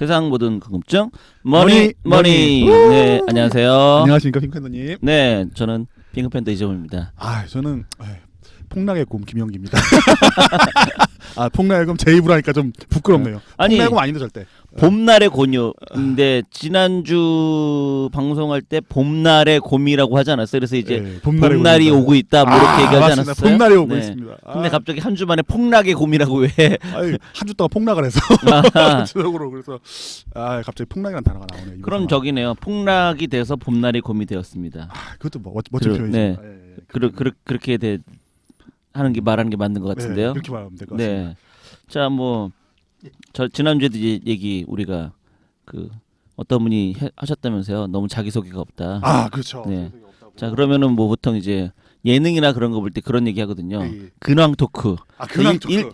세상 모든 궁금증 머니. 네, 안녕하세요. 안녕하십니까 핑크팬더님. 네, 저는 핑크팬더 이정우입니다. 저는 폭락의 곰 김영기입니다. 폭락의 곰 제 입으로 하니까 좀 부끄럽네요. 아니, 폭락의 곰 아닌데 절대. 봄날의 곤요인데 지난주 방송할 때 봄날의 곰이라고 하지 않았어요? 그래서 이제 봄날이 오고 있다 뭐 이렇게 얘기하지 맞습니다. 않았어요? 봄날이 오고 네. 있습니다. 근데 갑자기 한 주 만에 폭락의 곰이라고 왜? 한 주 동안 폭락을 해서 전체적으로 그래서 갑자기 폭락이라는 단어가 나오네요. 그럼 저기네요. 폭락이 돼서 봄날이 곰이 되었습니다. 그것도 뭐 멋진 표현이죠. 네. 그렇게 하는 게 말하는 게 맞는 것 같은데요. 네, 그렇게 말하면 될 것 같습니다. 네. 자, 저 지난주에도 얘기 우리가 그 어떤 분이 하셨다면서요. 너무 자기소개가 없다. 그렇죠. 네. 자, 그러면은 뭐 보통 이제 예능이나 그런 거 볼 때 그런 얘기 하거든요. 예. 근황 토크. 근황 토크.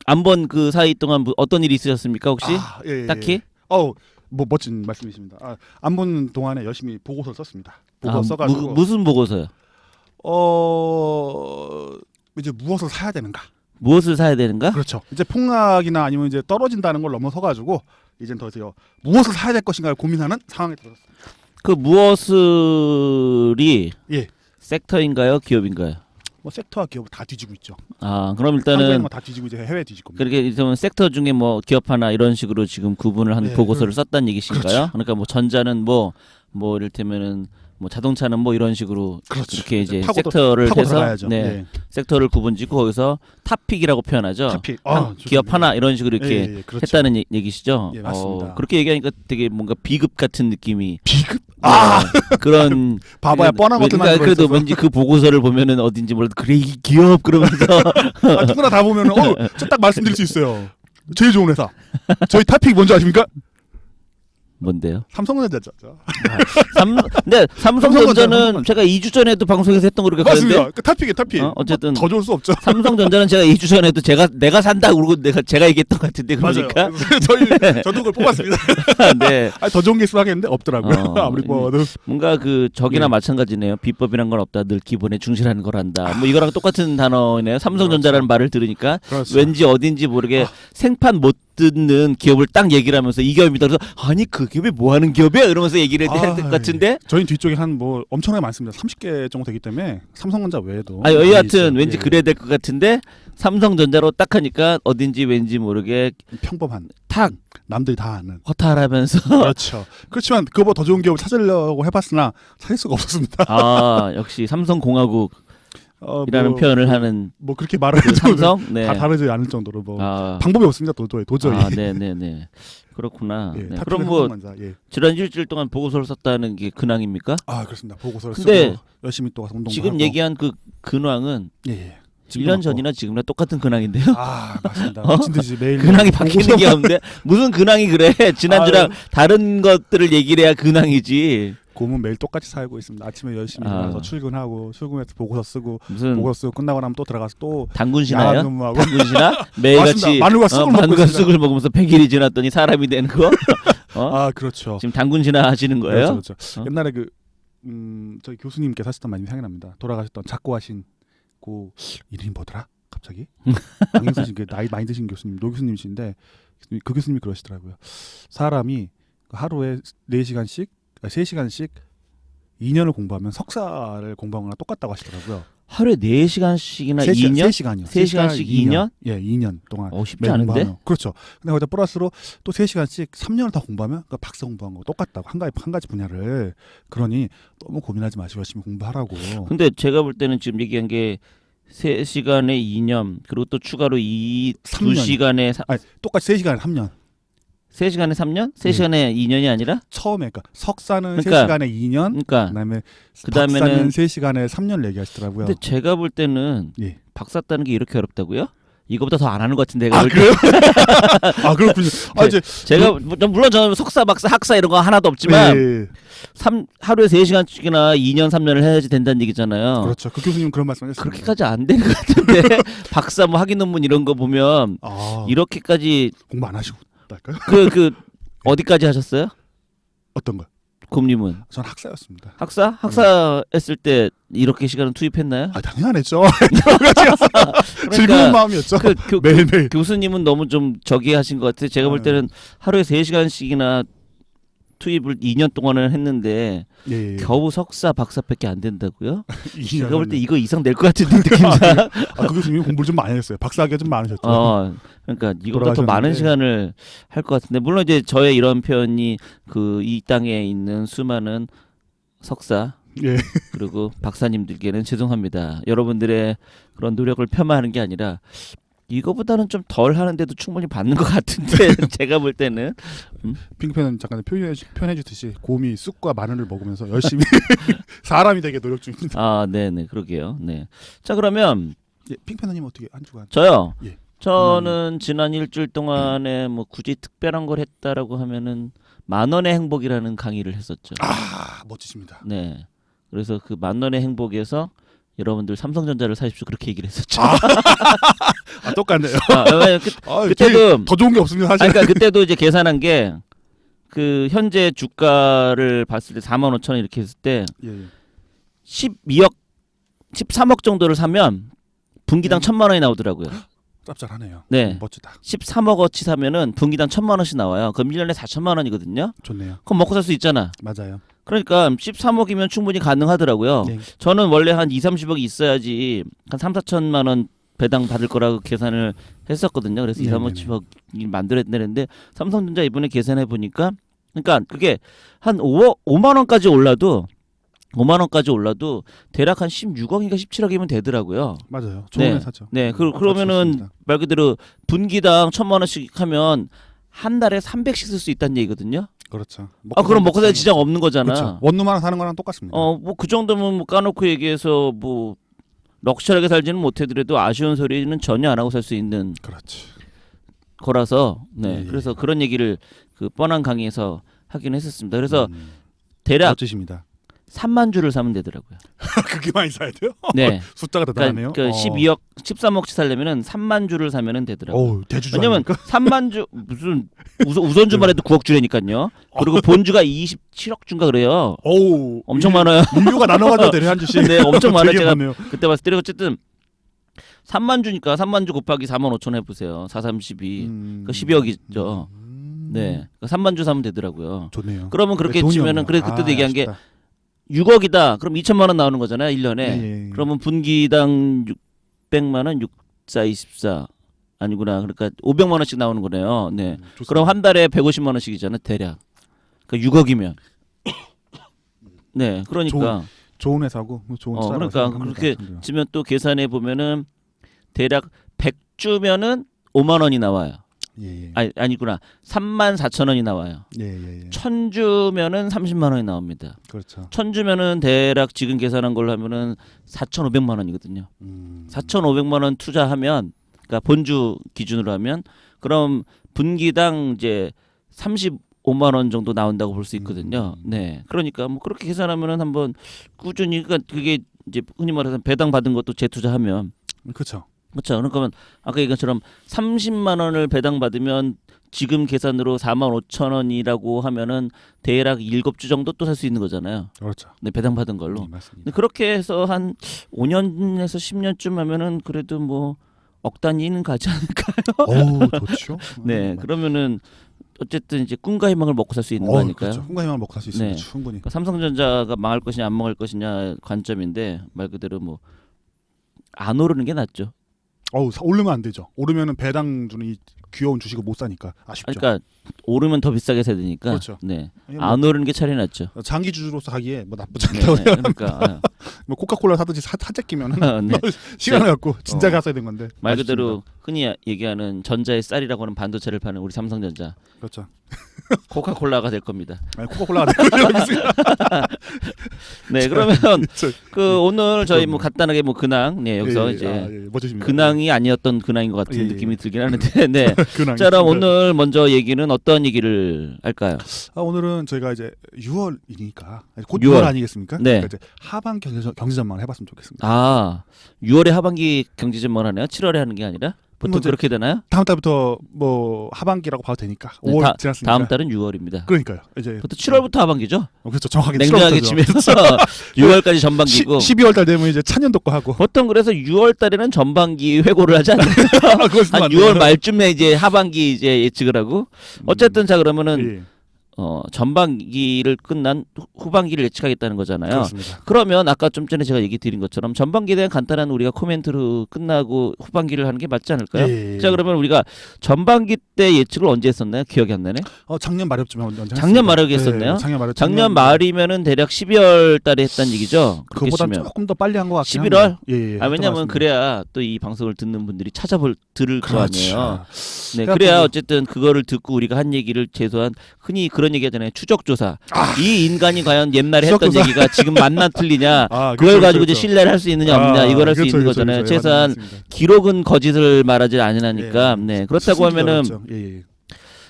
안 본 그 사이 동안 어떤 일이 있으셨습니까 혹시? 예. 딱히? 뭐 멋진 말씀이십니다. 안 본 동안에 열심히 보고서를 썼습니다. 보고서 써가지고 무슨 보고서요? 이제 무엇을 사야 되는가? 무엇을 사야 되는가? 그렇죠. 이제 폭락이나 아니면 이제 떨어진다는 걸 넘어서 가지고 이제는 더 이상 무엇을 사야 될 것인가를 고민하는 상황에 들었습니다. 그 무엇을이 섹터인가요, 기업인가요? 뭐 섹터와 기업 다 뒤지고 있죠. 그럼 일단은 다 뒤지고 이제 해외 뒤질 겁니다. 그렇게 있으면 섹터 중에 뭐 기업 하나 이런 식으로 지금 구분을 한 보고서를 썼다는 얘기신가요? 그렇죠. 그러니까 뭐 전자는 뭐 이를테면은 뭐 자동차는 뭐 이런 식으로 그렇죠. 이렇게 이제 파고 섹터를 해서 들어가야죠. 섹터를 구분짓고 거기서 탑픽이라고 표현하죠. 탑픽. 기업 하나 이런 식으로 이렇게 그렇죠. 했다는 얘기시죠. 예, 맞습니다. 그렇게 얘기하니까 되게 뭔가 비급 같은 느낌이. 비급? 그런 봐봐야 뻔한 것들만 그러니까 그래도 왠지 그 보고서를 보면은 어딘지 몰라도 그래 이 기업 그러면서 누구나 다 보면은 저 딱 말씀드릴 수 있어요. 제일 좋은 회사. 저희 탑픽 뭔지 아십니까? 뭔데요? 삼성전자죠. 근데 삼성전자는 제가 2주 전에도 방송에서 했던 거로 기억하는데. 맞습니다. 탑픽이에요, 탑픽. 어쨌든 더 좋을 수 없죠. 삼성전자는 제가 2주 전에도 내가 산다 그러고 제가 얘기했던 것 같은데 그러니까. 저도 그걸 뽑았습니다. 네. 더 좋은 게 있으면 하겠는데 없더라고요. 아무리 뽑아도. 뭔가 그 저기나 마찬가지네요. 비법이란 건 없다. 늘 기본에 충실하는 거란다. 뭐 이거랑 똑같은 단어네요. 삼성전자라는 말을 들으니까 왠지 어딘지 모르게 생판 못 듣는 기업을 딱 얘기를 하면서 이 기업입니다. 그래서 아니 그 기업이 뭐 하는 기업이야? 이러면서 얘기를 할 것 같은데. 저희 뒤쪽에 한 엄청나게 많습니다. 30개 정도 되기 때문에 삼성전자 외에도. 여하튼 왠지 그래야 될 것 같은데 삼성전자로 딱 하니까 어딘지 왠지 모르게 평범한 탁 남들이 다 아는 허탈하면서. 그렇죠. 그렇지만 그거보다 더 좋은 기업을 찾으려고 해봤으나 찾을 수가 없었습니다. 역시 삼성공화국 이라는 표현을 하는 그렇게 말을 해도 삼성 다 다르지 않을 정도로 방법이 없습니다. 도저히. 네네네. 그렇구나. 네. 그럼 지난 일주일 동안 보고서를 썼다는 게 근황입니까? 그렇습니다. 보고서를 근데 쓰고 열심히 또 운동도 지금 하고. 얘기한 그 근황은 1년 전이나 지금이나 똑같은 근황인데요. 맞습니다. 미친 듯이 매일 근황이 바뀌는 게 없는데 무슨 근황이 그래? 지난주랑 다른 것들을 얘기를 해야 근황이지. 곰은 매일 똑같이 살고 있습니다. 아침에 열심히 일어나서 출근하고 출근해서 보고서 쓰고 무슨 보고서 쓰고 끝나고 나면 또 들어가서 또 당군신화요? 근무하고 당군신화? 매일같이 마늘과 쑥을 먹으면서 100일이 지났더니 사람이 되는 거? 그렇죠. 지금 당군신화 하시는 거예요? 그렇죠. 옛날에 저희 교수님께서 하셨던 말이 생각납니다. 돌아가셨던 작고하신 그 이름이 뭐더라? 갑자기 강영선 씨 나이 많이 드신 교수님, 노 교수님이신데 그 교수님이 그러시더라고요. 사람이 하루에 4시간씩 3시간씩 2년을 공부하면 석사를 공부한 거랑 똑같다고 하시더라고요. 하루에 4시간씩이나 2년? 3시간이요. 3시간씩 2년? 예, 2년 동안. 쉽지 않은데? 공부하면. 그렇죠. 근데 거기다 플러스로 또 3시간씩 3년을 더 공부하면 그 박사 공부한 거 똑같다고. 한 가지 분야를. 그러니 너무 고민하지 마시고 열심히 공부하라고. 근데 제가 볼 때는 지금 얘기한 게 3시간에 2년 그리고 또 추가로 2시간에 똑같이 3시간에 3년. 3시간에 3년? 3시간에 2년이 아니라? 처음에 석사는 3시간에 2년, 그다음에 박사는 3시간에 3년 얘기하시더라고요. 근데 제가 볼 때는 박사 따는 게 이렇게 어렵다고요? 이거보다 더 안 하는 것 같은데. 그래요? 그렇군요. 이제 제가 물론 저는 석사, 박사, 학사 이런 거 하나도 없지만 하루에 3시간씩이나 2년, 3년을 해야지 된다는 얘기잖아요. 그렇죠. 그 교수님 그런 말씀하셨어요. 그렇게까지 안 되는 것 같은데 박사 학위 논문 이런 거 보면 이렇게까지 공부 안 하시고 할까요? 어디까지 하셨어요? 어떤 거? 곰님은 전 학사였습니다. 학사 했을 때 이렇게 시간을 투입했나요? 당연히 안 했죠. 즐거운 마음이었죠. 매일매일. 교수님은 너무 좀 저기 하신 것 같아요. 제가 볼 때는 하루에 3시간씩이나 투입을 2년 동안을 했는데 예. 겨우 석사 박사밖에 안 된다고요? 2년 제가 볼 때 이거 이상 될 것 같은 느낌이야. 그 교수님 공부를 좀 많이 했어요. 박사학위가 좀 많으셨죠. 그러니까 이거보다 더 많은 시간을 할 것 같은데 물론 이제 저의 이런 표현이 그 이 땅에 있는 수많은 석사 예. 그리고 박사님들께는 죄송합니다. 여러분들의 그런 노력을 폄하하는 게 아니라 이거보다는 좀 덜 하는데도 충분히 받는 것 같은데 제가 볼 때는 핑크팬은 잠깐 표현해 주듯이 곰이 쑥과 마늘을 먹으면서 열심히 사람이 되게 노력 중입니다. 네네 그러게요. 네. 자 그러면 핑크팬님 어떻게 한 주간? 저요. 예. 저는 지난 일주일 동안에 뭐 굳이 특별한 걸 했다라고 하면은 10,000원의 행복이라는 강의를 했었죠. 멋지십니다. 네. 그래서 그 10,000원의 행복에서 여러분들 삼성전자를 사십시오 그렇게 얘기를 했었죠. 똑같네요. 그때도 더 좋은 게 없습니다. 사실. 그러니까 그때도 이제 계산한 게 그 현재 주가를 봤을 때 45,000원 이렇게 했을 때 13억 정도를 사면 분기당 1,000만 원이 나오더라고요. 짭짤하네요. 네. 멋지다. 13억어치 사면은 분기당 1,000만 원씩 나와요. 그럼 1년에 4,000만 원이거든요. 좋네요. 그럼 먹고 살 수 있잖아. 맞아요. 그러니까 13억이면 충분히 가능하더라고요. 네. 저는 원래 한 2, 30억이 있어야지 한 3, 4천만 원 배당 받을 거라고 계산을 했었거든요. 그래서 2, 3, 50억이 만들어냈는데 삼성전자 이번에 계산해 보니까 그러니까 그게 한 5만 원까지 올라도 대략 한 16억인가 17억이면 되더라고요. 맞아요. 좋은 회사죠. 네. 그러면은 말 그대로 분기당 1,000만 원씩 하면 한 달에 300씩 쓸 수 있다는 얘기거든요. 그렇죠. 그럼 먹고 살 지장 없는 거잖아. 그렇죠. 원룸 하나 사는 거랑 똑같습니다. 뭐 그 정도면 뭐 까놓고 얘기해서 뭐 럭셔리하게 살지는 못하더라도 아쉬운 소리는 전혀 안 하고 살 수 있는 그렇지. 거라서 네. 예. 그래서 그런 얘기를 그 뻔한 강의에서 하긴 했었습니다. 그래서 대략 멋지십니다. 3만 주를 사면 되더라고요. 그게 많이 사야 돼요? 네. 숫자가 대단하네요. 그러니까 12억, 13억치 살려면은 3만 주를 사면은 되더라고요. 대주주 왜냐면 아닙니까? 3만 주 무슨 우선주만 해도 9억 주라니까요. 그리고 본주가 27억 주인가 그래요. 엄청 많아요. 인류가 나눠가지고 되려 한 주씩. 네, 엄청 많아요. 되게 제가 많네요. 그때 봤을 때 어쨌든 3만 주니까 3만 주 곱하기 4만 5천 해보세요. 4, 3, 12. 그러니까 12억이죠. 네, 그러니까 3만 주 사면 되더라고요. 좋네요. 그러면 그렇게 치면은 그래 그때도 얘기한 게 아쉽다. 6억이다. 그럼 2천만 원 나오는 거잖아요. 1년에. 예. 그러면 분기당 600만 원, 6, 4, 24 아니구나. 그러니까 500만 원씩 나오는 거네요. 네. 좋습니다. 그럼 한 달에 150만 원씩이잖아요. 대략. 그러니까 6억이면. 네. 그러니까 좋은 회사고 좋은 투자라고 그러니까 생각합니다. 그렇게 치면 또 계산해 보면은 대략 100주면은 5만 원이 나와요. 예. 아니구나. 34,000원이 나와요. 예. 1,000주면은 30만 원이 나옵니다. 그렇죠. 1,000주면은 대략 지금 계산한 걸로 하면은 4,500만 원이거든요. 4,500만 원 투자하면 그러니까 본주 기준으로 하면 그럼 분기당 이제 35만 원 정도 나온다고 볼 수 있거든요. 네. 그러니까 뭐 그렇게 계산하면은 한번 꾸준히 그러니까 그게 이제 흔히 말해서 배당 받은 것도 재투자하면 그렇죠. 그렇죠. 그러니까 아까 얘기한 것처럼 30만 원을 배당 받으면 지금 계산으로 45,000원이라고 하면은 대략 7주 정도 또 살 수 있는 거잖아요. 그렇죠. 네, 배당 받은 걸로. 맞습니다. 근데 그렇게 해서 한 5년에서 10년쯤 하면은 그래도 뭐 억 단위는 가지 않을까요? 좋죠. 네, 그러면은 어쨌든 이제 꿈과 희망을 먹고 살 수 있는 거니까요. 그렇죠. 꿈과 희망을 먹고 살 수 있습니다. 네. 충분히. 그러니까 삼성전자가 망할 것이냐 안 망할 것이냐 관점인데 말 그대로 뭐 안 오르는 게 낫죠. 오르면 안 되죠. 오르면은 배당 주는 이 귀여운 주식을 못 사니까 아쉽죠. 그러니까 오르면 더 비싸게 사야 되니까. 그렇죠. 네. 뭐 안 오르는 게 차라리 낫죠. 장기 주주로서 하기에 뭐 나쁘지 네, 않다고 그러니까 뭐 코카콜라 사듯이 사재끼면은 네. 시간을 갖고 진작에 갔어야 된 건데. 말 그대로 흔히 얘기하는 전자의 쌀이라고 하는 반도체를 파는 우리 삼성전자. 그렇죠. 코카콜라가 될 겁니다. 코카콜라가 될 거죠. 네, 그러면 그 오늘 저희 뭐 간단하게 뭐 근황, 네 여기서 이제 멋지십니다. 근황이 아니었던 근황인 것 같은 예. 느낌이 들긴 하는데, 네. 근황. 자, 그럼 오늘 먼저 얘기는 어떤 얘기를 할까요? 오늘은 저희가 이제 6월이니까 곧 6월 6월 아니겠습니까? 네. 그러니까 이제 하반 경제 전망을 해봤으면 좋겠습니다. 6월에 하반기 경제 전망을 하네요. 7월에 하는 게 아니라. 보통 이제 그렇게 되나요? 다음 달부터 뭐 하반기라고 봐도 되니까 5월 지났으니까. 다음 달은 6월입니다. 그러니까요. 이제 보통 7월부터 하반기죠. 그렇죠. 정확하게 냉정하게 7월부터죠. 치면서 6월까지 전반기고 12월 달 되면 이제 찬년도 거 하고. 보통 그래서 6월 달에는 전반기 회고를 하지 않나요? 그것은 한 맞네요. 6월 말쯤에 이제 하반기 이제 예측을 하고 어쨌든 자 그러면은 예, 전반기를 끝난 후반기를 예측하겠다는 거잖아요. 그렇습니다. 그러면 아까 좀 전에 제가 얘기 드린 것처럼 전반기에 대한 간단한 우리가 코멘트로 끝나고 후반기를 하는 게 맞지 않을까요? 예. 자 그러면 우리가 전반기 때 예측을 언제 했었나요? 기억이 안 나네. 작년 말쯤에 언제 작년 말에 했습니다. 했었네요. 예, 작년 말에 작년 말이면은 대략 12월 달에 했다는 얘기죠. 그렇게 그거보다 치면. 조금 더 빨리 한 것 같긴 11월? 합니다. 예, 아 했던 것 왜냐면 같습니다. 그래야 또 이 방송을 듣는 분들이 들을 거 아니에요. 그렇죠. 네, 그래갖고 그래야 뭐- 어쨌든 그거를 듣고 우리가 한 얘기를 최소한 흔히 그런 얘기 하잖아요. 추적조사. 이 인간이 과연 옛날에 했던 추적조사. 얘기가 지금 맞나 틀리냐. 아, 그걸 그렇죠, 가지고 이제 그렇죠. 신뢰를 할 수 있느냐 없느냐 이걸 할 수 그렇죠, 있는 그렇죠, 거잖아요. 그렇죠. 예, 최소한 맞습니다. 기록은 거짓을 말하지 않으니까. 예. 네. 그렇다고 하면은 그렇죠. 예.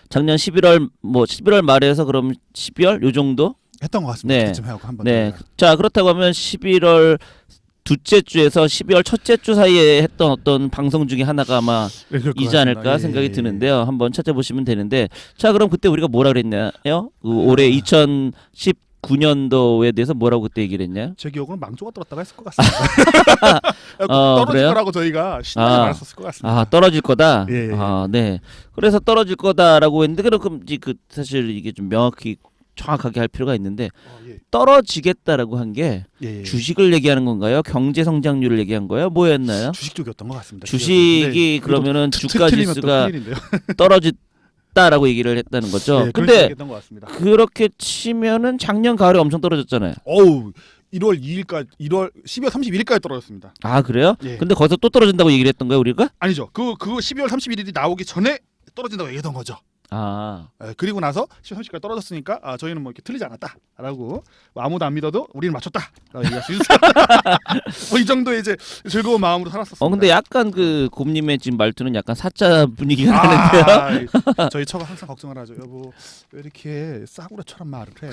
작년 11월 말에서 그럼 12월 요 정도? 했던 것 같습니다. 네. 그쯤 하고 한번. 네. 자, 그렇다고 하면 11월 둘째 주에서 12월 첫째 주 사이에 했던 어떤 방송 중에 하나가 아마 이지 않을까 생각이 드는데요. 한번 찾아보시면 되는데, 자 그럼 그때 우리가 뭐라 그랬나요? 올해 2019년도에 대해서 뭐라고 그때 얘기를 했나요? 제 기억으로는 망조가 떨었다가 했을 것 같습니다. 떨어질 그래요? 거라고 저희가 신나게 말했었을 것 같습니다. 아 떨어질 거다. 예. 아 네. 그래서 떨어질 거다라고 했는데 그럼 그 사실 이게 좀 명확히 정확하게 할 필요가 있는데 예. 떨어지겠다라고 한 게 예. 주식을 얘기하는 건가요? 경제 성장률을 얘기한 거예요? 뭐였나요? 주식 쪽이었던 것 같습니다. 주식이 네. 그러면은 그래도 주가 틀리면 또 지수가 큰일인데요. 떨어졌다라고 얘기를 했다는 거죠. 네, 그렇게 근데 얘기했던 것 같습니다. 그렇게 치면은 작년 가을에 엄청 떨어졌잖아요. 어우 1월 2일까지 12월 31일까지 떨어졌습니다. 아 그래요? 예. 근데 거기서 또 떨어진다고 얘기를 했던 거예요 우리가? 아니죠. 그거 12월 31일이 나오기 전에 떨어진다고 얘기했던 거죠. 아 그리고 나서 10월 30일까지 떨어졌으니까 저희는 뭐 이렇게 틀리지 않았다라고 뭐 아무도 안 믿어도 우리는 맞췄다라고 얘기할 수 있어요. 이 정도의 이제 즐거운 마음으로 살았었습니다. 근데 약간 그 곰님의 지금 말투는 약간 사자 분위기가 나는데요. 저희 처가 항상 걱정을 하죠. 여보 왜 이렇게 싸구려처럼 말을 해?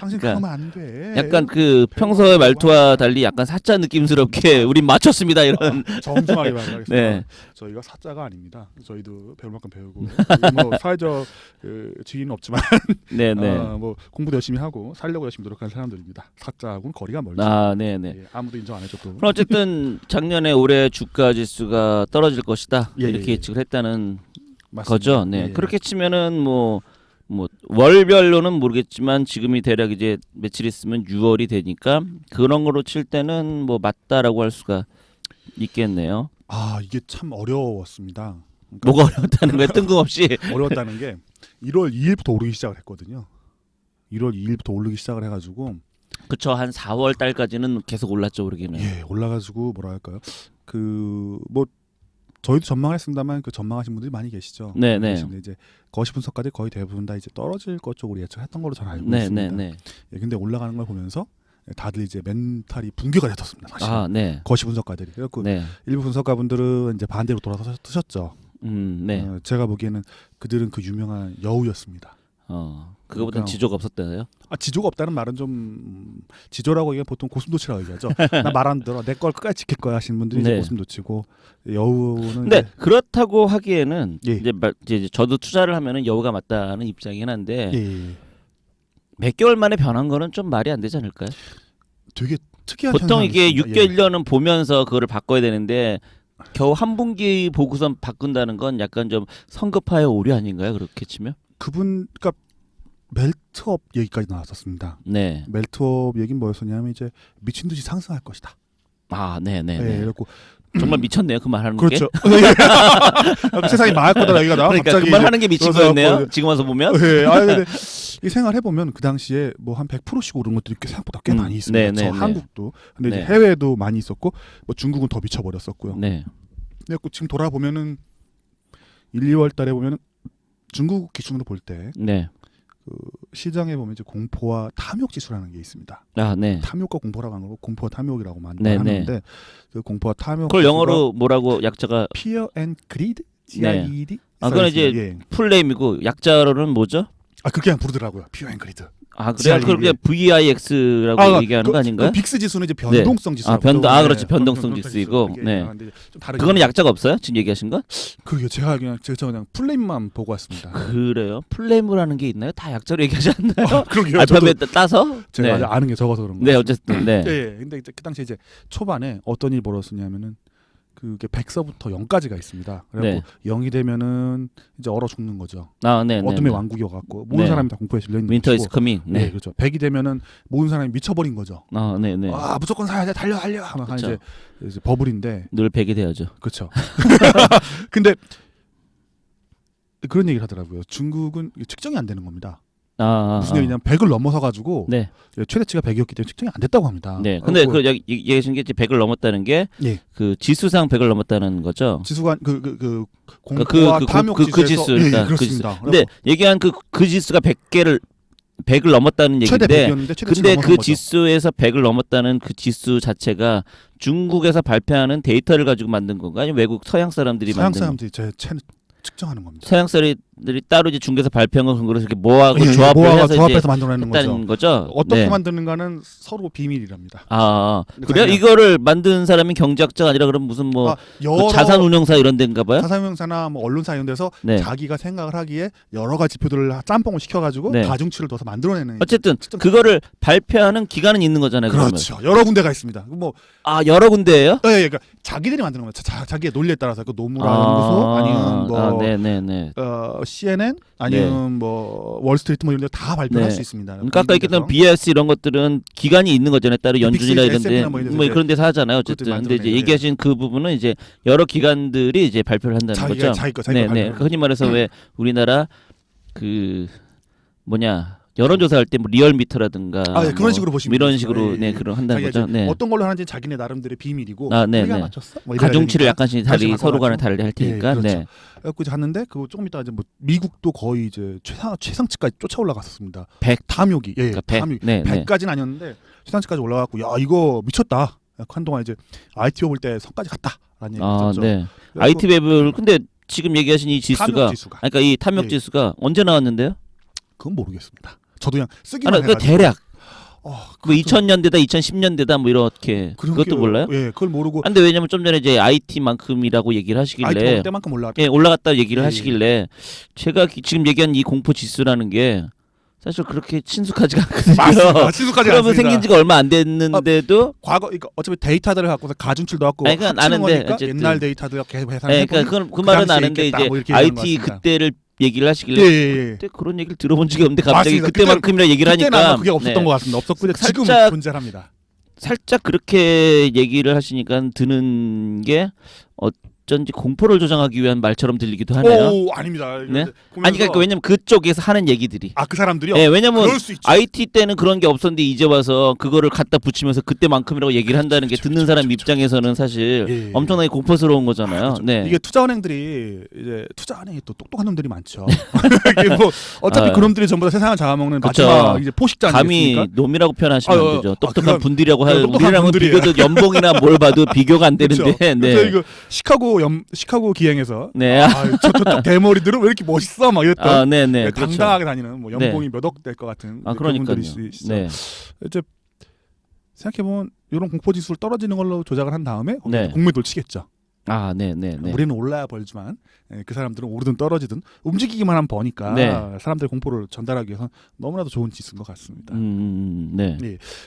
당신 그러니까 그러면 안 돼. 약간 그 평소의 말투와 달리 약간 사자 느낌스럽게 우린 맞췄습니다 이런. 정중하게 말하겠습니다. 네. 저희가 사자가 아닙니다. 저희도 배울 만큼 배우고 뭐 사회적 지위는 없지만 네네. 뭐 공부도 열심히 하고 살려고 열심히 노력하는 사람들입니다. 사자하고는 거리가 멀죠. 아 네네. 예, 아무도 인정 안 해줘도. 그럼 어쨌든 작년에 올해 주가 지수가 떨어질 것이다 예, 이렇게 예. 예측을 했다는 맞습니다. 거죠. 네. 예. 그렇게 치면은 뭐 월별로는 모르겠지만 지금이 대략 이제 며칠 있으면 6월이 되니까 그런 거로 칠 때는 뭐 맞다라고 할 수가 있겠네요. 이게 참 어려웠습니다. 그러니까 뭐가 어렵다는 거예요? 뜬금없이. 어려웠다는 게 1월 2일부터 오르기 시작을 했거든요. 1월 2일부터 오르기 시작을 해가지고 그쵸. 한 4월 달까지는 계속 올랐죠, 오르기는. 예 올라가지고 뭐라 할까요? 뭐 저희도 전망했습니다만 그 전망하신 분들이 많이 계시죠. 네네. 근데 이제 거시 분석가들 거의 대부분 다 이제 떨어질 것 쪽으로 예측했던 걸로 저는 알고 있습니다. 네네네. 예, 근데 올라가는 걸 보면서 다들 이제 멘탈이 붕괴가 됐었습니다. 사실 아 네. 거시 분석가들이 그래갖고 네. 일부 분석가분들은 이제 반대로 돌아서셨죠. 네. 제가 보기에는 그들은 그 유명한 여우였습니다. 그거보단 그러니까- 지조가 없었다요? 지조가 없다는 말은 좀 지조라고 얘기하면 보통 고슴도치라고 얘기하죠. 나 말 안 들어 내 걸 끝까지 지킬 거야 하시는 분들이 네. 이제 고슴도치고 여우는 근데 이제 그렇다고 하기에는 예. 이제 저도 투자를 하면은 여우가 맞다는 입장이긴 한데 예. 몇 개월 만에 변한 거는 좀 말이 안 되지 않을까요? 되게 특이한 보통 이게 현상이 6개월, 있습니다. 1년은 보면서 그거를 바꿔야 되는데 겨우 한 분기 보고선 바꾼다는 건 약간 좀 성급하여 오류 아닌가요? 그렇게 치면? 그러니까 멜트업 얘기까지 나왔었습니다. 네. 멜트업 얘기는 뭐였었냐면 이제 미친 듯이 상승할 것이다. 아, 네네. 예, 그래갖고 정말 미쳤네요. 그 말 하는 그렇죠. 게. 세상이 망할 거다 여기가 나와. 그러니까 갑자기 그 말 하는 게 미친 그래서 거였네요. 뭐- 지금 와서 보면. 예, 근데 이 생활 해보면 그 당시에 뭐 한 100%씩 오른 것들이 생각보다 꽤 많이 있습니다. 네, 네, 네. 한국도 근데 이제 네. 해외도 많이 있었고 뭐 중국은 더 미쳐버렸었고요. 네. 그래갖고 지금 돌아보면은 1, 2월 달에 보면은 중국 기준으로 볼 때 네. 시장에 보면 이제 공포와 탐욕 지수라는 게 있습니다. 아, 네. 탐욕과 공포라고 하는 거 공포와 탐욕이라고 네, 하는데 그 공포와 탐욕 그걸 영어로 뭐라고 약자가 Fear and Greed, 네. GIED. 그건 이제 예. 풀네임이고 약자로는 뭐죠? 그렇게 그냥 부르더라고요. Fear and Greed. 아 그래요? 그렇게 VIX라고 얘기하는 거 아닌가요? 그 빅스 지수는 이제 변동성 지수. 그렇지 변동성 지수이고. 네. 좀 다르게. 그거는 약자가 없어요? 지금 얘기하신 거? 그게 제가 그냥 플레임만 보고 왔습니다. 그래요? 플레임이라는 게 있나요? 다 약자로 얘기하지 않나요? 그러게요. 알파벳 따서? 제가 네. 아는 게 적어서 그런 거. 네, 어쨌든. 네. 네. 근데 이제 그 당시에 이제 초반에 어떤 일이 벌어졌냐면은 그게 100서부터 0까지가 있습니다. 그래서 네. 0이 되면은 이제 얼어 죽는 거죠. 아, 네. 어둠의 왕국이어 갖고 모든 네. 사람이 다 공포에 질려 있는 거고. 윈터 이즈 커밍. 네, 그렇죠. 100이 되면은 모든 사람이 미쳐버린 거죠. 아, 네, 네. 아, 무조건 사야 돼. 달려. 막 그쵸. 이제 버블인데. 늘 100이 돼야죠. 그렇죠. 근데 그런 얘기를 하더라고요. 중국은 측정이 안 되는 겁니다. 무슨 얘기냐면 100을 넘어서 가지고 네. 최대치가 100이었기 때문에 측정이 안 됐다고 합니다. 네. 근데 그 얘기하신 게 100을 넘었다는 게 예. 그 지수상 100을 넘었다는 거죠. 지수가 공포와 탐욕 그 지수. 예, 그러니까 그렇습니다. 근데 얘기한 그 지수가 100을 넘었다는 최대 얘기인데 100이었는데 근데 그 지수에서 100을 넘었다는 그 지수 자체가 중국에서 발표하는 데이터를 가지고 만든 건가? 아니면 외국 서양 사람들이 서양 만든 사람들이 제 측정하는 겁니다. 서양 사람들이 따로 이제 중국에서 발표한 건 그래서 이렇게 모아고 예, 조합해서 만들어내는 했다는 거죠. 어떻게 네. 만드는가는 서로 비밀이랍니다. 아, 그래요? 이거를 만든 사람이 경제학자가 아니라 그럼 무슨 뭐 그 자산운용사 이런 데인가 봐요? 자산운용사나 뭐 언론사 이런 데서 네. 자기가 생각을 하기에 여러 가지 지표들을 짬뽕을 시켜가지고 네. 가중치를 둬서 만들어내는. 어쨌든 그거를 발표하는 기관은 있는 거잖아요. 그렇죠. 여러 군데가 있습니다. 뭐 여러 군데예요? 예, 그러니까 자기들이 만드는 거예요. 자기의 논리에 따라서 그 노무라 연구소 아니면 뭐 네네네. CNN 아니면 뭐 월스트리트 뭐 이런 데 다 발표할 수 있습니다. 그러니까 아까 얘기했던 BS 이런 것들은 기관이 있는 거잖아요. 따로 연준이나 이런 데 뭐 그런 데서 하잖아요. 어쨌든 근데 이제 얘기하신 그 부분은 이제 여러 기관들이 이제 발표를 한다는 거죠. 자기 거 네. 그러니까 흔히 말해서 왜 우리나라 그 여론조사할 때 뭐 리얼미터라든가 네, 그런 식으로 보시면 이런 식으로 그런 한다는 거죠. 네. 어떤 걸로 하는지 자기네 나름대로의 비밀이고 네. 우리가 맞췄어? 뭐 가중치를 약간씩 서로 간에 다르게 할 테니까. 그렇죠. 네. 그래서 갔는데 그거 조금 이따 이제 뭐 미국도 거의 이제 최상치까지 쫓아 올라갔었습니다. 100 탐욕이 그러니까 100. 탐욕 네. 100까지는 아니었는데 최상치까지 올라갔고 야 이거 미쳤다. 한동안 이제 ITO 볼 때 성까지 갔다라는 얘기 있었죠. 네. IT 웹을 근데 지금 얘기하신 이 지수가 그러니까 이 탐욕 지수가 언제 나왔는데요? 그건 모르겠습니다. 저도 그냥 쓰기만 해가지고. 대략. 뭐 2000년대다 2010년대다 뭐 이렇게 그것도 몰라요? 예, 그걸 모르고. 근데 왜냐면 좀 전에 이제 IT만큼이라고 얘기를 하시길래 IT 때만큼 올라갔다. 예, 올라갔다 얘기를 하시길래 제가 지금 얘기한 이 공포 지수라는 게 사실 그렇게 친숙하지가 않거든요. 맞습니다. 친숙하지 않습니다. 그러면 생긴 지가 얼마 안 됐는데도 과거 그러니까 어차피 데이터들을 갖고서 가중치도 갖고 그러니까 아는데 옛날 데이터들 계속 계산해. 그러니까 그 말은 아는데 이제 뭐 IT 그때를 얘기를 하시길래 그때 그런 얘기를 들어본 적이 없는데 갑자기 맞습니다. 그때만큼이나 얘기를 하니까 그게 없었던 것 같습니다. 없었고 지금 존재합니다. 살짝 그렇게 얘기를 하시니까 드는 게 어쩐지 공포를 조장하기 위한 말처럼 들리기도 하네요. 오, 아닙니다. 네? 아니 그러니까 왜냐면 그쪽에서 하는 얘기들이. 그 사람들이요? 네, 왜냐면 IT 때는 그런 게 없었는데 이제 와서 그거를 갖다 붙이면서 그때만큼이라고 얘기를 한다는 게 듣는 사람 입장에서는 사실 엄청나게 공포스러운 거잖아요. 네. 이게 투자은행들이 이제 투자은행이 또 똑똑한 놈들이 많죠. 이게 뭐 어차피 그놈들이 전부 다 세상을 잡아먹는 마지막 이제 포식자 아니겠습니까? 감히 놈이라고 표현하시면 안 되죠. 똑똑한 분들이라고 할 우리랑은 비교도 연봉이나 뭘 봐도 비교가 안 되는데. 그렇죠. 네. 이거 시카고 기행에서 네. 저쪽 대머리들은 왜 이렇게 멋있어 막 이랬던 네네. 당당하게 다니는 뭐 연봉이 몇 억 될 것 같은 그러니까요. 분들이 있죠. 네. 이제 생각해 보면 이런 공포 지수를 떨어지는 걸로 조작을 한 다음에 네. 공매도를 치겠죠. 네네. 우리는 올라야 벌지만 그 사람들은 오르든 떨어지든 움직이기만 하면 버니까 사람들의 공포를 전달하기 위해서 너무나도 좋은 지수인 것 같습니다. 네.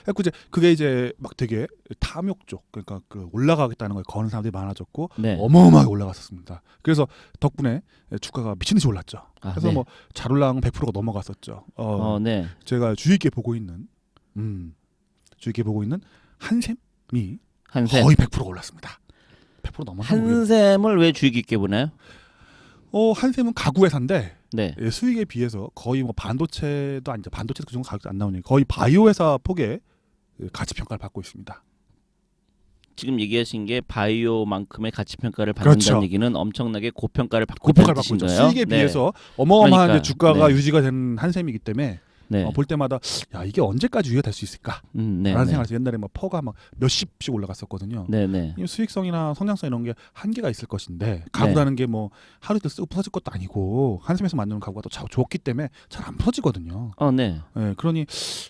그래서 이제 그게 이제 막 되게 탐욕 쪽 그러니까 그 올라가겠다는 걸 거는 사람들이 많아졌고 어마어마하게 올라갔었습니다. 그래서 덕분에 주가가 미친 듯이 올랐죠. 그래서 뭐 잘 올라간 100%가 넘어갔었죠. 네. 제가 주의 있게 보고 있는 한샘이 거의 100%가 올랐습니다. 100% 넘었어요. 한샘을 왜 주의 깊게 보나요? 한샘은 가구 회사인데 네. 수익에 비해서 거의 뭐 반도체도 아니죠. 반도체도 그 정도 가격도 안 나오니 거의 바이오 회사 폭의 가치 평가를 받고 있습니다. 지금 얘기하신 게 바이오만큼의 가치 평가를 받는다는 얘기는 엄청나게 고평가를 받고 있는 뜻인가요? 수익에 비해서 어마어마한 주가가 유지가 된 한샘이기 때문에 네. 볼 때마다 야 이게 언제까지 유효될 수 있을까? 네. 라는 네. 생각을 해서 옛날에 막 퍼가 막 몇십씩 올라갔었거든요. 네네. 이 수익성이나 성장성 이런 게 한계가 있을 것인데 가구라는 게 뭐 하루 이틀 쓰고 부서질 것도 아니고 한숨에서 만드는 가구가 또 좋기 때문에 잘 안 부서지거든요. 네. 예, 그러니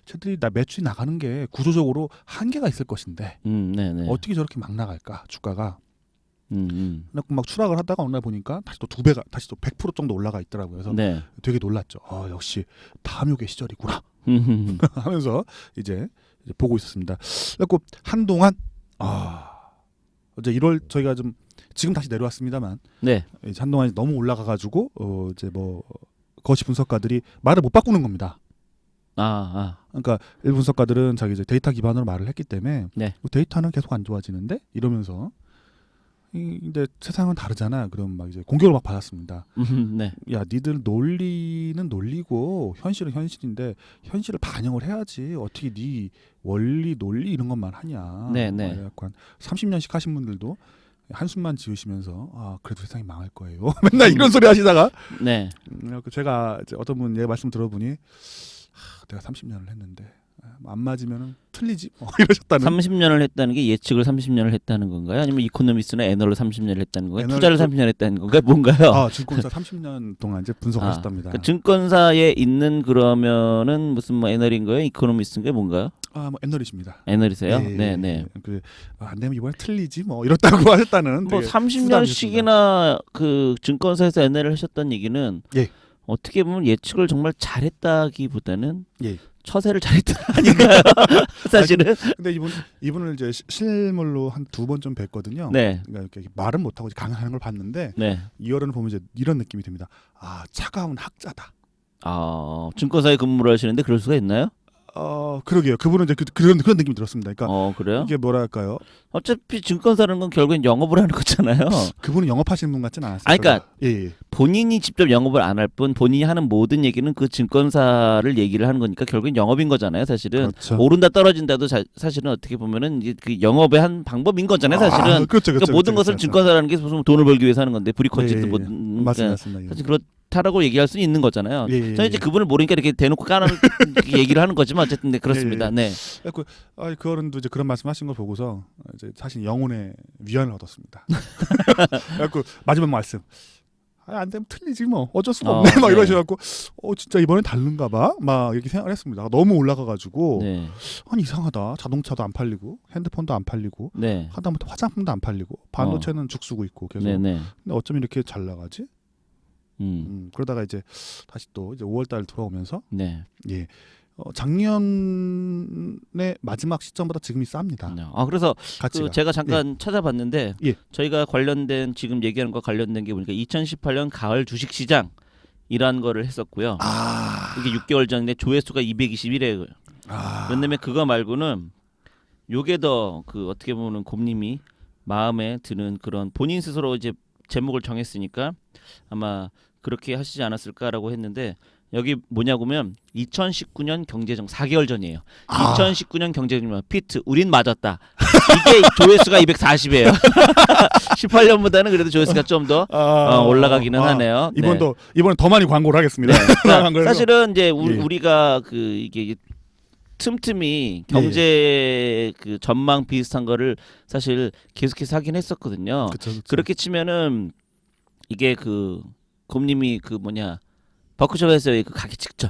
쟤들이 매출이 나가는 게 구조적으로 한계가 있을 것인데 네네. 어떻게 저렇게 막 나갈까 주가가. 그래서 막 추락을 하다가 어느 날 보니까 다시 또 2배가 다시 또 100% 정도 올라가 있더라고요. 그래서 네. 되게 놀랐죠. 역시 다음 요괴 시절이구나 하면서 이제 보고 있었습니다. 그래서 한동안 이제 1월 저희가 좀 지금 다시 내려왔습니다만 네. 이제 한동안 너무 올라가가지고 이제 뭐 거시 분석가들이 말을 못 바꾸는 겁니다. 그러니까 일부 분석가들은 자기 이제 데이터 기반으로 말을 했기 때문에 네. 데이터는 계속 안 좋아지는데 이러면서 근데 세상은 다르잖아. 그럼 막 이제 공격을 막 받았습니다. 네. 야, 니들 논리는 논리고 현실은 현실인데 현실을 반영을 해야지. 어떻게 네 원리 논리 이런 것만 하냐. 네네. 약간 30년씩 하신 분들도 한숨만 지으시면서 그래도 세상이 망할 거예요. 맨날 이런 소리 하시다가 네. 제가 이제 어떤 분 얘 말씀 들어보니 내가 30년을 했는데 안 맞으면 틀리지 이러셨다는. 30년을 했다는 게 예측을 30년을 했다는 건가요? 아니면 이코노미스나 애널을 30년을 했다는 건가요? 애널 투자를 30년 했다는 건가요? 뭔가요? 증권사 30년 동안 이제 분석하셨답니다. 그러니까 증권사에 있는 그러면은 무슨 뭐 애널인가요? 이코노미스인가요? 뭔가요? 뭐 애널이십니다. 애널이세요? 네. 네. 안 되면 이번에 틀리지 이렇다고 하셨다는. 뭐 30년씩이나 그 증권사에서 애널을 하셨다는 얘기는 예. 어떻게 보면 예측을 정말 잘했다기보다는 예. 처세를 잘했다 아닌가요? 사실은. 근데 이분을 이제 실물로 한 2번 좀 뵀거든요. 네. 그러니까 이렇게 말은 못하고 강연하는 걸 봤는데 네. 이어를 보면 이제 이런 느낌이 듭니다. 차가운 학자다. 증권사에 근무를 하시는데 그럴 수가 있나요? 그러게요. 그분은 이제 그런 느낌이 들었습니다. 그러니까 그래요? 이게 뭐랄까요? 어차피 증권사라는 건 결국엔 영업을 하는 거잖아요. 그분은 영업하시는 분 같지는 않았어요. 그러니까 예. 본인이 직접 영업을 안 할 뿐 본인이 하는 모든 얘기는 그 증권사를 얘기를 하는 거니까 결국엔 영업인 거잖아요. 사실은. 그렇죠. 오른다 떨어진다도 사실은 어떻게 보면은 이제 그 영업의 한 방법인 거잖아요. 사실은. 그렇죠. 그러니까 모든 것을 증권사라는 게 무슨 돈을 벌기 위해서 하는 건데 브리커지도 뭐 맞습니다. 사실 그렇다라고 얘기할 수는 있는 거잖아요. 예. 저는 이제 그분을 모르니까 이렇게 대놓고 까는 얘기를 하는 거지만 어쨌든 네, 그렇습니다. 네. 그 어른도 이제 그런 말씀하신 걸 보고서 이제 사실 영혼의 위안을 얻었습니다. 그래갖고 마지막 말씀. 안 되면 틀리지 뭐 어쩔 수가 없네 막 네. 이러셔갖고 진짜 이번엔 다른가봐 막 이렇게 생각을 했습니다. 너무 올라가가지고 네. 아니 이상하다. 자동차도 안 팔리고 핸드폰도 안 팔리고 네. 하다못해 화장품도 안 팔리고 반도체는 죽쓰고 있고 계속. 네네. 근데 어쩜 이렇게 잘 나가지? 그러다가 이제 다시 또 이제 5월달 돌아오면서 네. 예. 작년의 마지막 시점보다 지금이 쌉니다. 그래서 가치가. 제가 잠깐 찾아봤는데 예. 저희가 관련된 지금 얘기하는 거 관련된 게 보니까 2018년 가을 주식 시장이라는 거를 했었고요. 이게 6개월 전인데 조회수가 221회예요. 그런데 그거 말고는 요게 더 그 어떻게 보면 곰님이 마음에 드는 그런 본인 스스로 이제 제목을 정했으니까 아마 그렇게 하시지 않았을까라고 했는데 여기 뭐냐고면 2019년 경제정 4개월 전이에요. 2019년 경제정 피트 우린 맞았다. 이게 조회수가 240이에요. 18년보다는 그래도 조회수가 좀 더 올라가기는 하네요. 이번에 더 많이 광고를 하겠습니다. 네. 사실은 이제 우리가 이게 틈틈이 경제 그 전망 비슷한 거를 사실 계속해서 하긴 했었거든요. 그쵸. 그렇게 치면은 이게 곰님이 버크셔에서의 가기 직전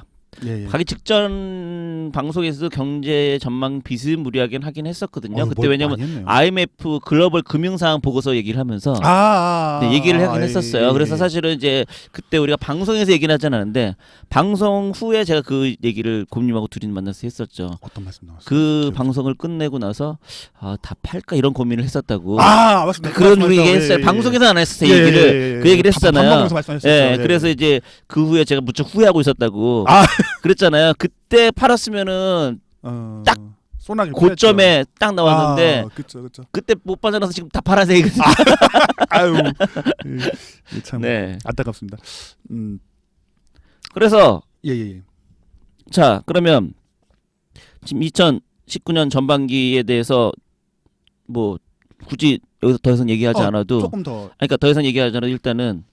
가기 직전 방송에서도 경제 전망 비스무리하게 하긴 했었거든요. 그때 왜냐면 IMF 글로벌 금융상황 보고서 얘기를 하면서 얘기를 하긴 했었어요. 그래서 사실은 이제 그때 우리가 방송에서 얘기는 하진 않았는데 방송 후에 제가 그 얘기를 곰님하고 둘이 만나서 했었죠. 어떤 말씀 나왔어요? 그 방송을 끝내고 나서 다 팔까 이런 고민을 했었다고. 맞습니다. 그런 얘기 했어요. 방송에서 안 했었어요. 얘기를. 그 얘기를 했잖아요. 그래서 이제 그 후에 제가 무척 후회하고 있었다고. 그랬잖아요. 그때 팔았으면은 딱 고점에 딱 나왔는데 그쵸. 그때 못 빠져나서 지금 다 팔아서 얘기거든요. 참 안타깝습니다. 그래서 예. 자 그러면 지금 2019년 전반기에 대해서 뭐 굳이 여기서 더 이상 얘기하지 않아도 조금 더 그러니까 더 이상 얘기하지 않아도 일단은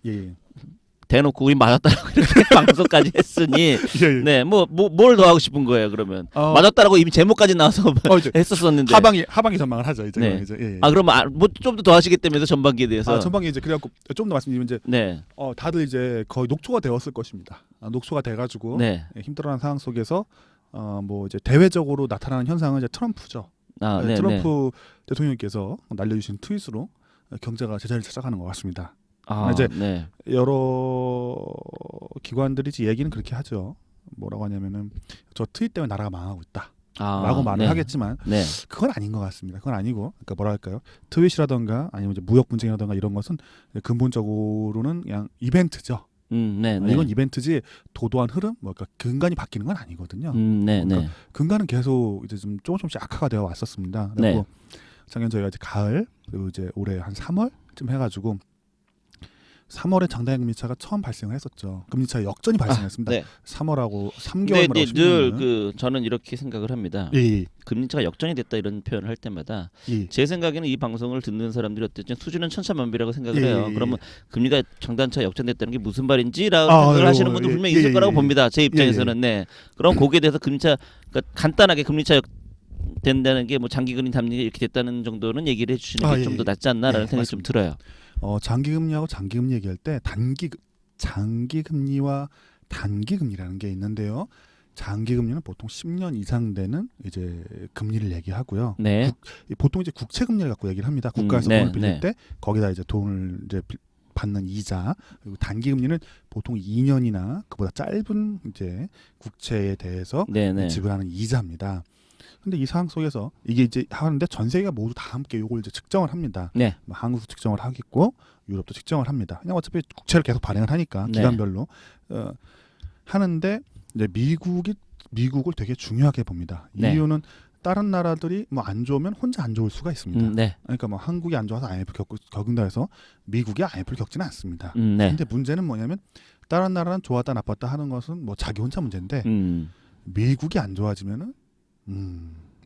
대놓고 우리 맞았다라고 이렇게 방송까지 했으니 예. 네, 뭘 더 하고 싶은 거예요, 그러면. 맞았다라고 이미 제목까지 나와서 이제 했었었는데. 하반기 전망을 하죠, 이제. 네. 이제. 예. 아, 그러면 뭐 좀 더 하시겠다면서 전반기에 대해서. 전반기 이제 그래갖고 좀 더 말씀드리면 이제 네. 다들 이제 거의 녹초가 되었을 것입니다. 녹초가 돼가지고 네. 힘들어하는 상황 속에서 뭐 이제 대외적으로 나타나는 현상은 이제 트럼프죠. 네, 트럼프 대통령께서 날려주신 트윗으로 경제가 제자리를 찾아가는 것 같습니다. 이제 네. 여러 기관들이 이제 얘기는 그렇게 하죠. 뭐라고 하냐면은 저 트윗 때문에 나라가 망하고 있다라고 말을 네. 하겠지만 네. 그건 아닌 것 같습니다. 그건 아니고, 그러니까 뭐랄까요? 트윗이라던가 아니면 이제 무역 분쟁이라던가 이런 것은 근본적으로는 그냥 이벤트죠. 네. 이건 이벤트지 도도한 흐름, 뭐 그러니까 근간이 바뀌는 건 아니거든요. 네. 그러니까 네. 근간은 계속 이제 좀 조금씩 악화가 되어 왔었습니다. 그리고 작년 저희가 이제 가을 그리고 이제 올해 한 3월쯤 해가지고 3월에 장단기 금리차가 처음 발생을 했었죠. 금리차 역전이 발생했습니다. 네. 3월하고 3개월만 네, 늘 저는 이렇게 생각을 합니다. 예. 금리차가 역전이 됐다 이런 표현을 할 때마다 예. 제 생각에는 이 방송을 듣는 사람들이 어쨌든 수준은 천차만별이라고 생각을 예. 해요. 그러면 금리가 장단차 역전됐다는 게 무슨 말인지라고 생각을 하시는 분도 분명히 있을 거라고 봅니다. 제 입장에서는. 네. 그럼 거기에 대해서 그러니까 간단하게 금리차 된다는 게 뭐 장기 금리 담리가 이렇게 됐다는 정도는 얘기를 해주시는 게 좀 더 낫지 않나라는 생각이 좀 들어요. 장기 금리하고 장기 금리 얘기할 때 장기 금리와 단기 금리라는 게 있는데요. 장기 금리는 보통 10년 이상 되는 이제 금리를 얘기하고요. 네. 보통 이제 국채 금리를 갖고 얘기를 합니다. 국가에서 돈을 빌릴 때 거기다 이제 돈을 이제 받는 이자. 그리고 단기 금리는 보통 2년이나 그보다 짧은 이제 국채에 대해서 지불하는 이자입니다. 근데 이 상황 속에서 이게 이제 하는데 전 세계가 모두 다 함께 이걸 이제 측정을 합니다. 네. 뭐 한국도 측정을 하겠고 유럽도 측정을 합니다. 그냥 어차피 국채를 계속 발행을 하니까 기간별로 하는데 이제 미국을 되게 중요하게 봅니다. 이유는 다른 나라들이 뭐 안 좋으면 혼자 안 좋을 수가 있습니다. 그러니까 뭐 한국이 안 좋아서 IMF 겪는다 해서 미국이 IMF를 겪지는 않습니다. 근데 문제는 뭐냐면 다른 나라는 좋았다 나빴다 하는 것은 뭐 자기 혼자 문제인데 미국이 안 좋아지면은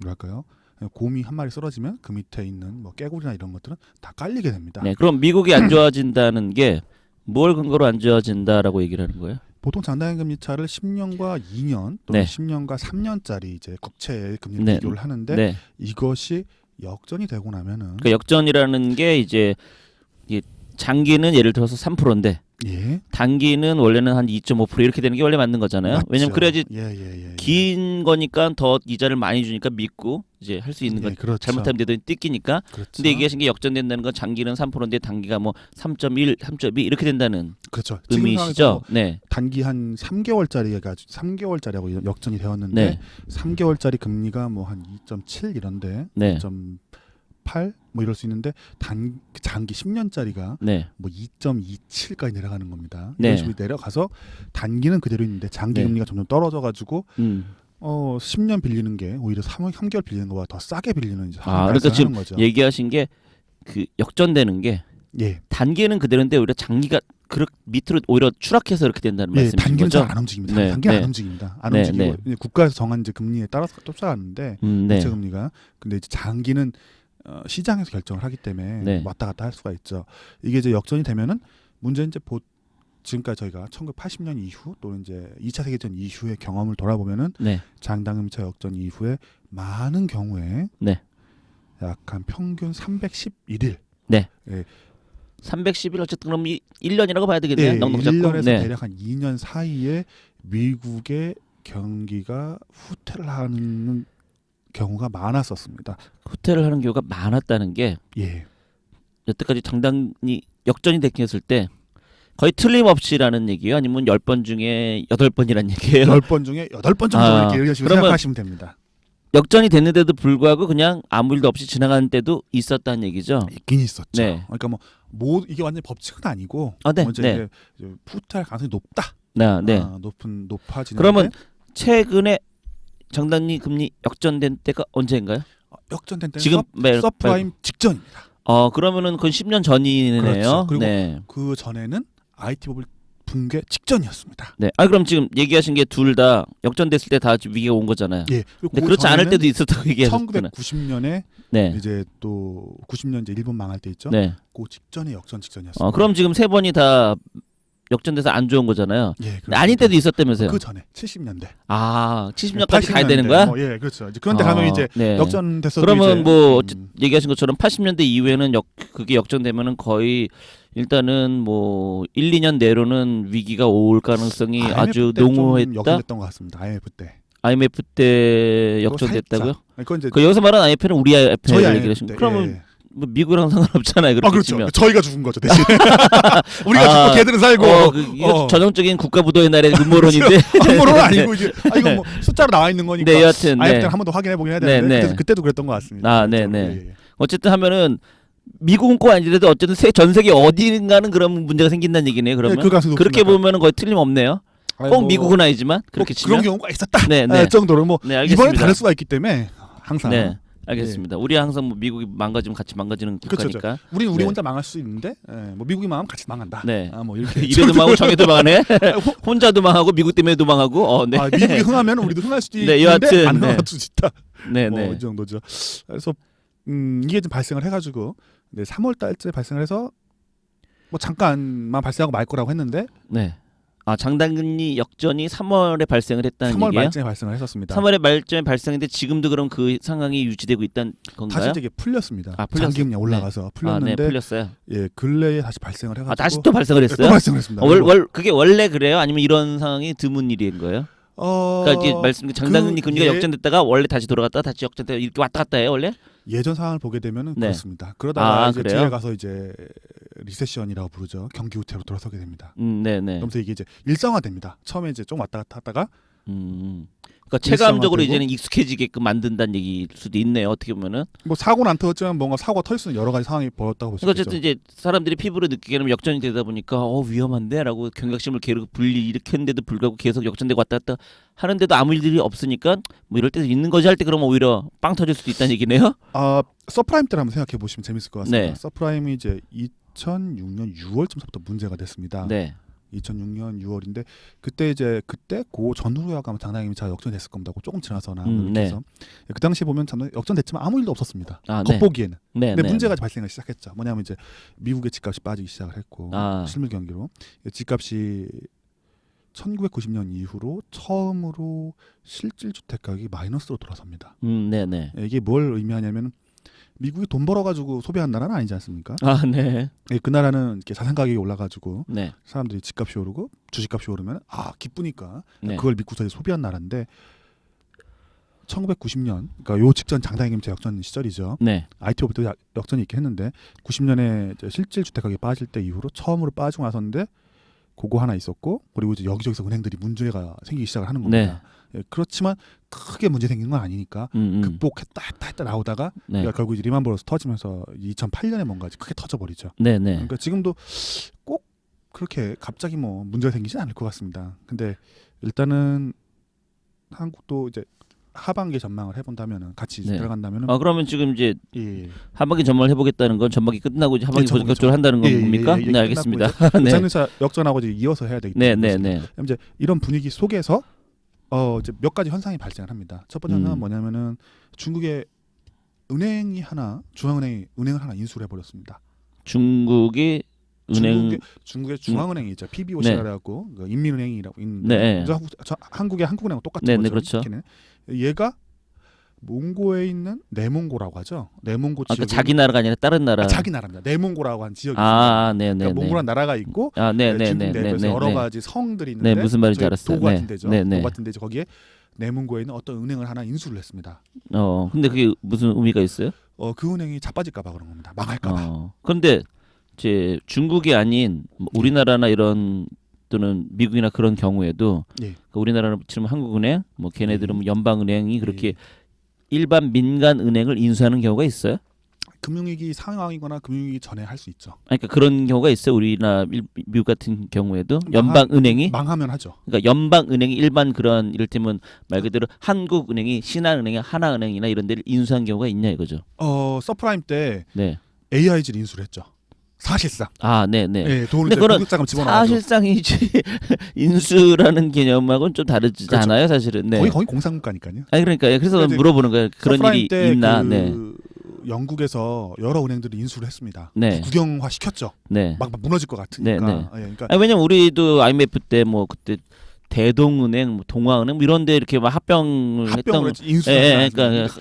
뭐랄까요? 곰이 한 마리 쓰러지면 그 밑에 있는 뭐 깨구리나 이런 것들은 다 깔리게 됩니다. 네, 그럼 미국이 안 좋아진다는 게 뭘 근거로 안 좋아진다라고 얘기를 하는 거예요? 보통 장단기 금리차를 10년과 2년 또는 10년과 3년짜리 이제 국채의 금리를 비교를 하는데 이것이 역전이 되고 나면은 그러니까 역전이라는 게 이제 장기는 예를 들어서 3%인데 단기는 원래는 한 2.5% 이렇게 되는 게 원래 맞는 거잖아요. 맞죠. 왜냐면 그래야지 긴 거니까 더 이자를 많이 주니까 믿고 이제 할 수 있는 거. 그렇죠. 잘못하면 되더니 뜯기니까. 그렇죠. 근데 얘기하신 게 역전된다는 건 장기는 3%인데 단기가 뭐 3.1, 3.2 이렇게 된다는 그렇죠. 의미시죠. 네. 단기 한 3개월짜리하고 역전이 되었는데 3개월짜리 금리가 뭐 한 2.7 이런데 2.8 뭐 이럴 수 있는데 장기 10년짜리가 뭐 2.27까지 내려가는 겁니다. 이런 식으로 내려가서 단기는 그대로 있는데 장기 금리가 점점 떨어져가지고 10년 빌리는 게 오히려 3개월 빌리는 것보다 더 싸게 빌리는 이제 그러니까 지금 거죠. 얘기하신 게 그 역전되는 게 단기는 그대로인데 오히려 장기가 밑으로 오히려 추락해서 이렇게 된다는 말씀이신 단기는 거죠? 잘 안 움직입니다. 단기는 안 움직입니다. 안 움직이고 국가에서 정한 이제 금리에 따라서 쫓아가는데 국채 금리가 근데 이제 장기는 시장에서 결정을 하기 때문에 왔다 갔다 할 수가 있죠. 이게 이제 역전이 되면은 문제는 이제 지금까지 저희가 1980년 이후 또는 이제 2차 세계대전 이후의 경험을 돌아보면은 장단금리차 역전 이후에 많은 경우에 약 한 평균 311일 311 어쨌든 그럼 1년이라고 봐야 되겠네요. 1년에서 대략 한 2년 사이에 미국의 경기가 후퇴를 하는 경우가 많았었습니다. 후퇴를 하는 경우가 많았다는 게 여태까지 장단이 역전이 됐을 때 거의 틀림없이라는 얘기예요? 아니면 10번 중에 8번이라는 얘기예요? 10번 중에 8번 정도 이렇게 생각하시면 됩니다. 역전이 됐는데도 불구하고 그냥 아무 일도 없이 지나가는 때도 있었다는 얘기죠? 있긴 있었죠. 그러니까 뭐 이게 완전 법칙은 아니고 이제 후퇴할 가능성이 높다. 높아지는데 그러면 최근에 장단기 금리 역전된 때가 언제인가요? 역전된 때는 지금 서프라임 직전입니다. 그러면은 그건 10년 전이네요. 그렇죠. 그리고 그 전에는 IT 버블 붕괴 직전이었습니다. 그럼 지금 얘기하신 게 둘 다 역전됐을 때 다 위기가 온 거잖아요. 근데 그렇지 않을 때도 있었다고 얘기하셨잖아요. 1990년에 이제 또 90년 이제 일본 망할 때 있죠. 그 직전에 역전 직전이었습니다. 그럼 지금 세 번이 다 역전돼서 안 좋은 거잖아요. 예, 근데 아닌 때도 있었다면서요. 그 전에 70년대. 아, 70년까지 가야 되는 거야? 예, 그렇죠. 이제 그런데 가면 이제 네. 역전됐어도 그러면 이제, 뭐 얘기하신 것처럼 80년대 이후에는 그게 역전되면은 거의 일단은 뭐 1, 2년 내로는 위기가 올 가능성이 아주 농후했다. 역전됐던 것 같습니다. IMF 때. IMF 때 역전됐다고요? 그건 이제 그 여기서 말하는 IMF는 우리 IMF 얘기를 하신 거예요. 그러면 예. 뭐 미국이랑 상관없잖아요. 그렇게 그렇죠. 치면. 저희가 죽은 거죠 대신. 우리가 죽고 걔들은 살고. 이거 전형적인 국가부도의 날의 음모론인데. 음모론은 아니고 이제 이건 뭐 숫자로 나와 있는 거니까. 네, 여하튼 IMF 때는 한 번 더 확인해 보긴 해야 되는데 네. 그래서 그때도 그랬던 것 같습니다. 아, 네. 어쨌든 하면은 미국은 꼭 아니더라도 어쨌든 전 세계 어디인가는 그런 문제가 생긴다는 얘기네요. 그러면 그렇게 보면은 거의 틀림없네요. 꼭 미국은 아니지만 그렇게 치면 그런 경우가 있었다. 네. 정도로 뭐 네, 알겠습니다. 이번에 다를 수가 있기 때문에 항상. 네. 알겠습니다. 우리 항상 뭐 미국이 망가지면 같이 망가지는 국가니까. 그렇죠. 우리 혼자 망할 수 있는데 뭐 미국이 망하면 같이 망한다. 네. 뭐 이렇게 이래도 망하고 저래도 망하네. 혼자도 망하고 미국 때문에도 망하고. 네. 미국이 흥하면 우리도 흥할 수도 네, 있는데 여하튼, 안 흥할 수도 있다. 네. 이 정도죠. 그래서 이게 좀 발생을 해가지고 3월 달째 발생을 해서 뭐 잠깐만 발생하고 말 거라고 했는데. 네. 아, 장단금리 역전이 3월에 발생을 했다는 3월 얘기예요? 말쯤에 발생을 했었습니다. 3월에 말쯤에 발생했는데 지금도 그럼 그 상황이 유지되고 있다는 건가요? 다시 이게 풀렸습니다. 풀렸어요? 장기금리 올라가서 풀렸는데 네, 풀렸어요. 예, 근래에 다시 발생을 해가지고 다시 또 발생을 했어요? 또 발생을 했습니다. 그게 원래 그래요? 아니면 이런 상황이 드문 일인 거예요? 그러니까 이제 말씀 장단금리 금리가 역전됐다가 원래 다시 돌아갔다 다시 역전됐다 이렇게 왔다 갔다 해요 원래? 예전 상황을 보게 되면은 네. 그렇습니다. 그러다가 이제 그래요? 뒤에 가서 이제 리세션이라고 부르죠. 경기 후퇴로 돌아서게 됩니다. 네네. 그러면서 이게 이제 일상화됩니다. 처음에 이제 좀 왔다 갔다 하다가 그러니까 체감적으로 이제는 익숙해지게끔 만든다는 얘기일 수도 있네요. 어떻게 보면은. 뭐 사고는 안 터졌지만 뭔가 사고가 터질 수 있는 여러 가지 상황이 벌어졌다고 볼 수 그러니까 있죠. 어쨌든 이제 사람들이 피부로 느끼기에는 역전이 되다 보니까 위험한데라고 경각심을 계속 불일으켰는데도 불구하고 계속 역전되고 왔다 갔다 하는데도 아무 일들이 없으니까 뭐 이럴 때도 있는 거지 할 때 그러면 오히려 빵 터질 수도 있다는 얘기네요. 서프라임 때를 한번 생각해 보시면 재밌을 것 같습니다. 네. 서프라임이 이제 2006년 6월쯤부터 문제가 됐습니다. 네. 2006년 6월인데 그때 그 전후로야 가면 장단금리 잘 역전됐을 겁니다. 조금 지나서나 네. 그래서 그 당시 보면 역전됐지만 아무 일도 없었습니다. 네. 겉보기에는. 네. 근데 문제가 발생을 시작했죠. 뭐냐면 이제 미국의 집값이 빠지기 시작을 했고 실물 경기로 집값이 1990년 이후로 처음으로 실질 주택 가격이 마이너스로 돌아섭니다. 네네. 이게 뭘 의미하냐면 미국이 돈 벌어가지고 소비한 나라는 아니지 않습니까? 네. 그 나라는 이렇게 자산 가격이 올라가지고 네. 사람들이 집값이 오르고 주식값이 오르면 기쁘니까 네. 그걸 믿고서 이제 소비한 나라인데 1990년 그러니까 요 직전 장단금리 역전 시절이죠. 네. ITO부터 역전이 있긴 했는데 90년에 이제 실질 주택 가격이 빠질 때 이후로 처음으로 빠지고 나섰는데 그거 하나 있었고 그리고 이제 여기저기서 은행들이 문제가 생기기 시작을 하는 겁니다. 네. 그렇지만 크게 문제 생긴 건 아니니까 극복했다 했다 나오다가 네. 결국 이제 리만 브러스 터지면서 2008년에 뭔가 크게 터져버리죠. 네네. 그러니까 지금도 꼭 그렇게 갑자기 뭐 문제가 생기진 않을 것 같습니다. 근데 일단은 한국도 이제 하반기 전망을 해본다면은 같이 네. 들어간다면은 그러면 지금 이제 예. 하반기 전망을 해보겠다는 건 전반기 끝나고 이제 하반기 본격적으로 한다는 겁니까? 네, 알겠습니다. 네. 장사 역전하고 이제 이어서 해야 되기 때문에 네. 이제 이런 분위기 속에서 이제 몇 가지 현상이 발생을 합니다. 첫 번째 현상은 뭐냐면은 중국의 중앙은행이 하나 인수를 해버렸습니다. 중국의 중국의 중앙은행이 있죠. PBOC라고 그 인민은행이라고 있는데 한국의 한국은행하고 똑같은 거죠. 그렇죠. 얘가 몽고에 있는 내몽고라고 하죠. 내몽고 지역. 그러니까 자기 나라가 아니라 다른 나라. 자기 나라입니다. 내몽고라고 한 지역이 있습니다. 네네. 그러니까 몽고란 나라가 있고 중국 내부에서 여러 가지 성들이 있는데 네, 무슨 말인지 알았어요. 도 같은 데죠. 도 같은 데죠. 거기에 내몽고에 있는 어떤 은행을 하나 인수를 했습니다. 근데 그게 무슨 의미가 있어요? 그 은행이 자빠질까봐 그런 겁니다. 망할까봐. 그런데 제 중국이 아닌 우리나라나 이런 또는 미국이나 그런 경우에도 그러니까 우리나라는 치면 한국은행, 뭐 걔네들은 연방은행이 그렇게 일반 민간 은행을 인수하는 경우가 있어요? 금융위기 상황이거나 금융위기 전에 할 수 있죠. 그러니까 그런 경우가 있어요. 우리나 미국 같은 경우에도 연방은행이 망하면 하죠. 그러니까 연방은행이 일반 그런 이를테면 말 그대로 한국은행이 신한은행이 하나은행이나 이런 데를 인수한 경우가 있냐 이거죠. 서프라임 때 AIG를 인수를 했죠. 사실상. 네네. 돈을 공급자금 집어넣어가지고. 사실상이지 인수라는 개념하고는 좀 다르지 그렇죠. 않아요, 사실은. 거의 공산국가니까요. 그러니까 그래서 물어보는 거예요. 그런 일이 있나? 영국에서 여러 은행들이 인수를 했습니다. 네. 국영화 시켰죠. 네. 막 무너질 것 같으니까. 네, 네. 예, 그러니까 아니, 왜냐면 우리도 IMF 때 뭐 그때 대동은행, 뭐 동아은행 뭐 이런데 이렇게 막 합병을 했던, 인수를 예, 그러니까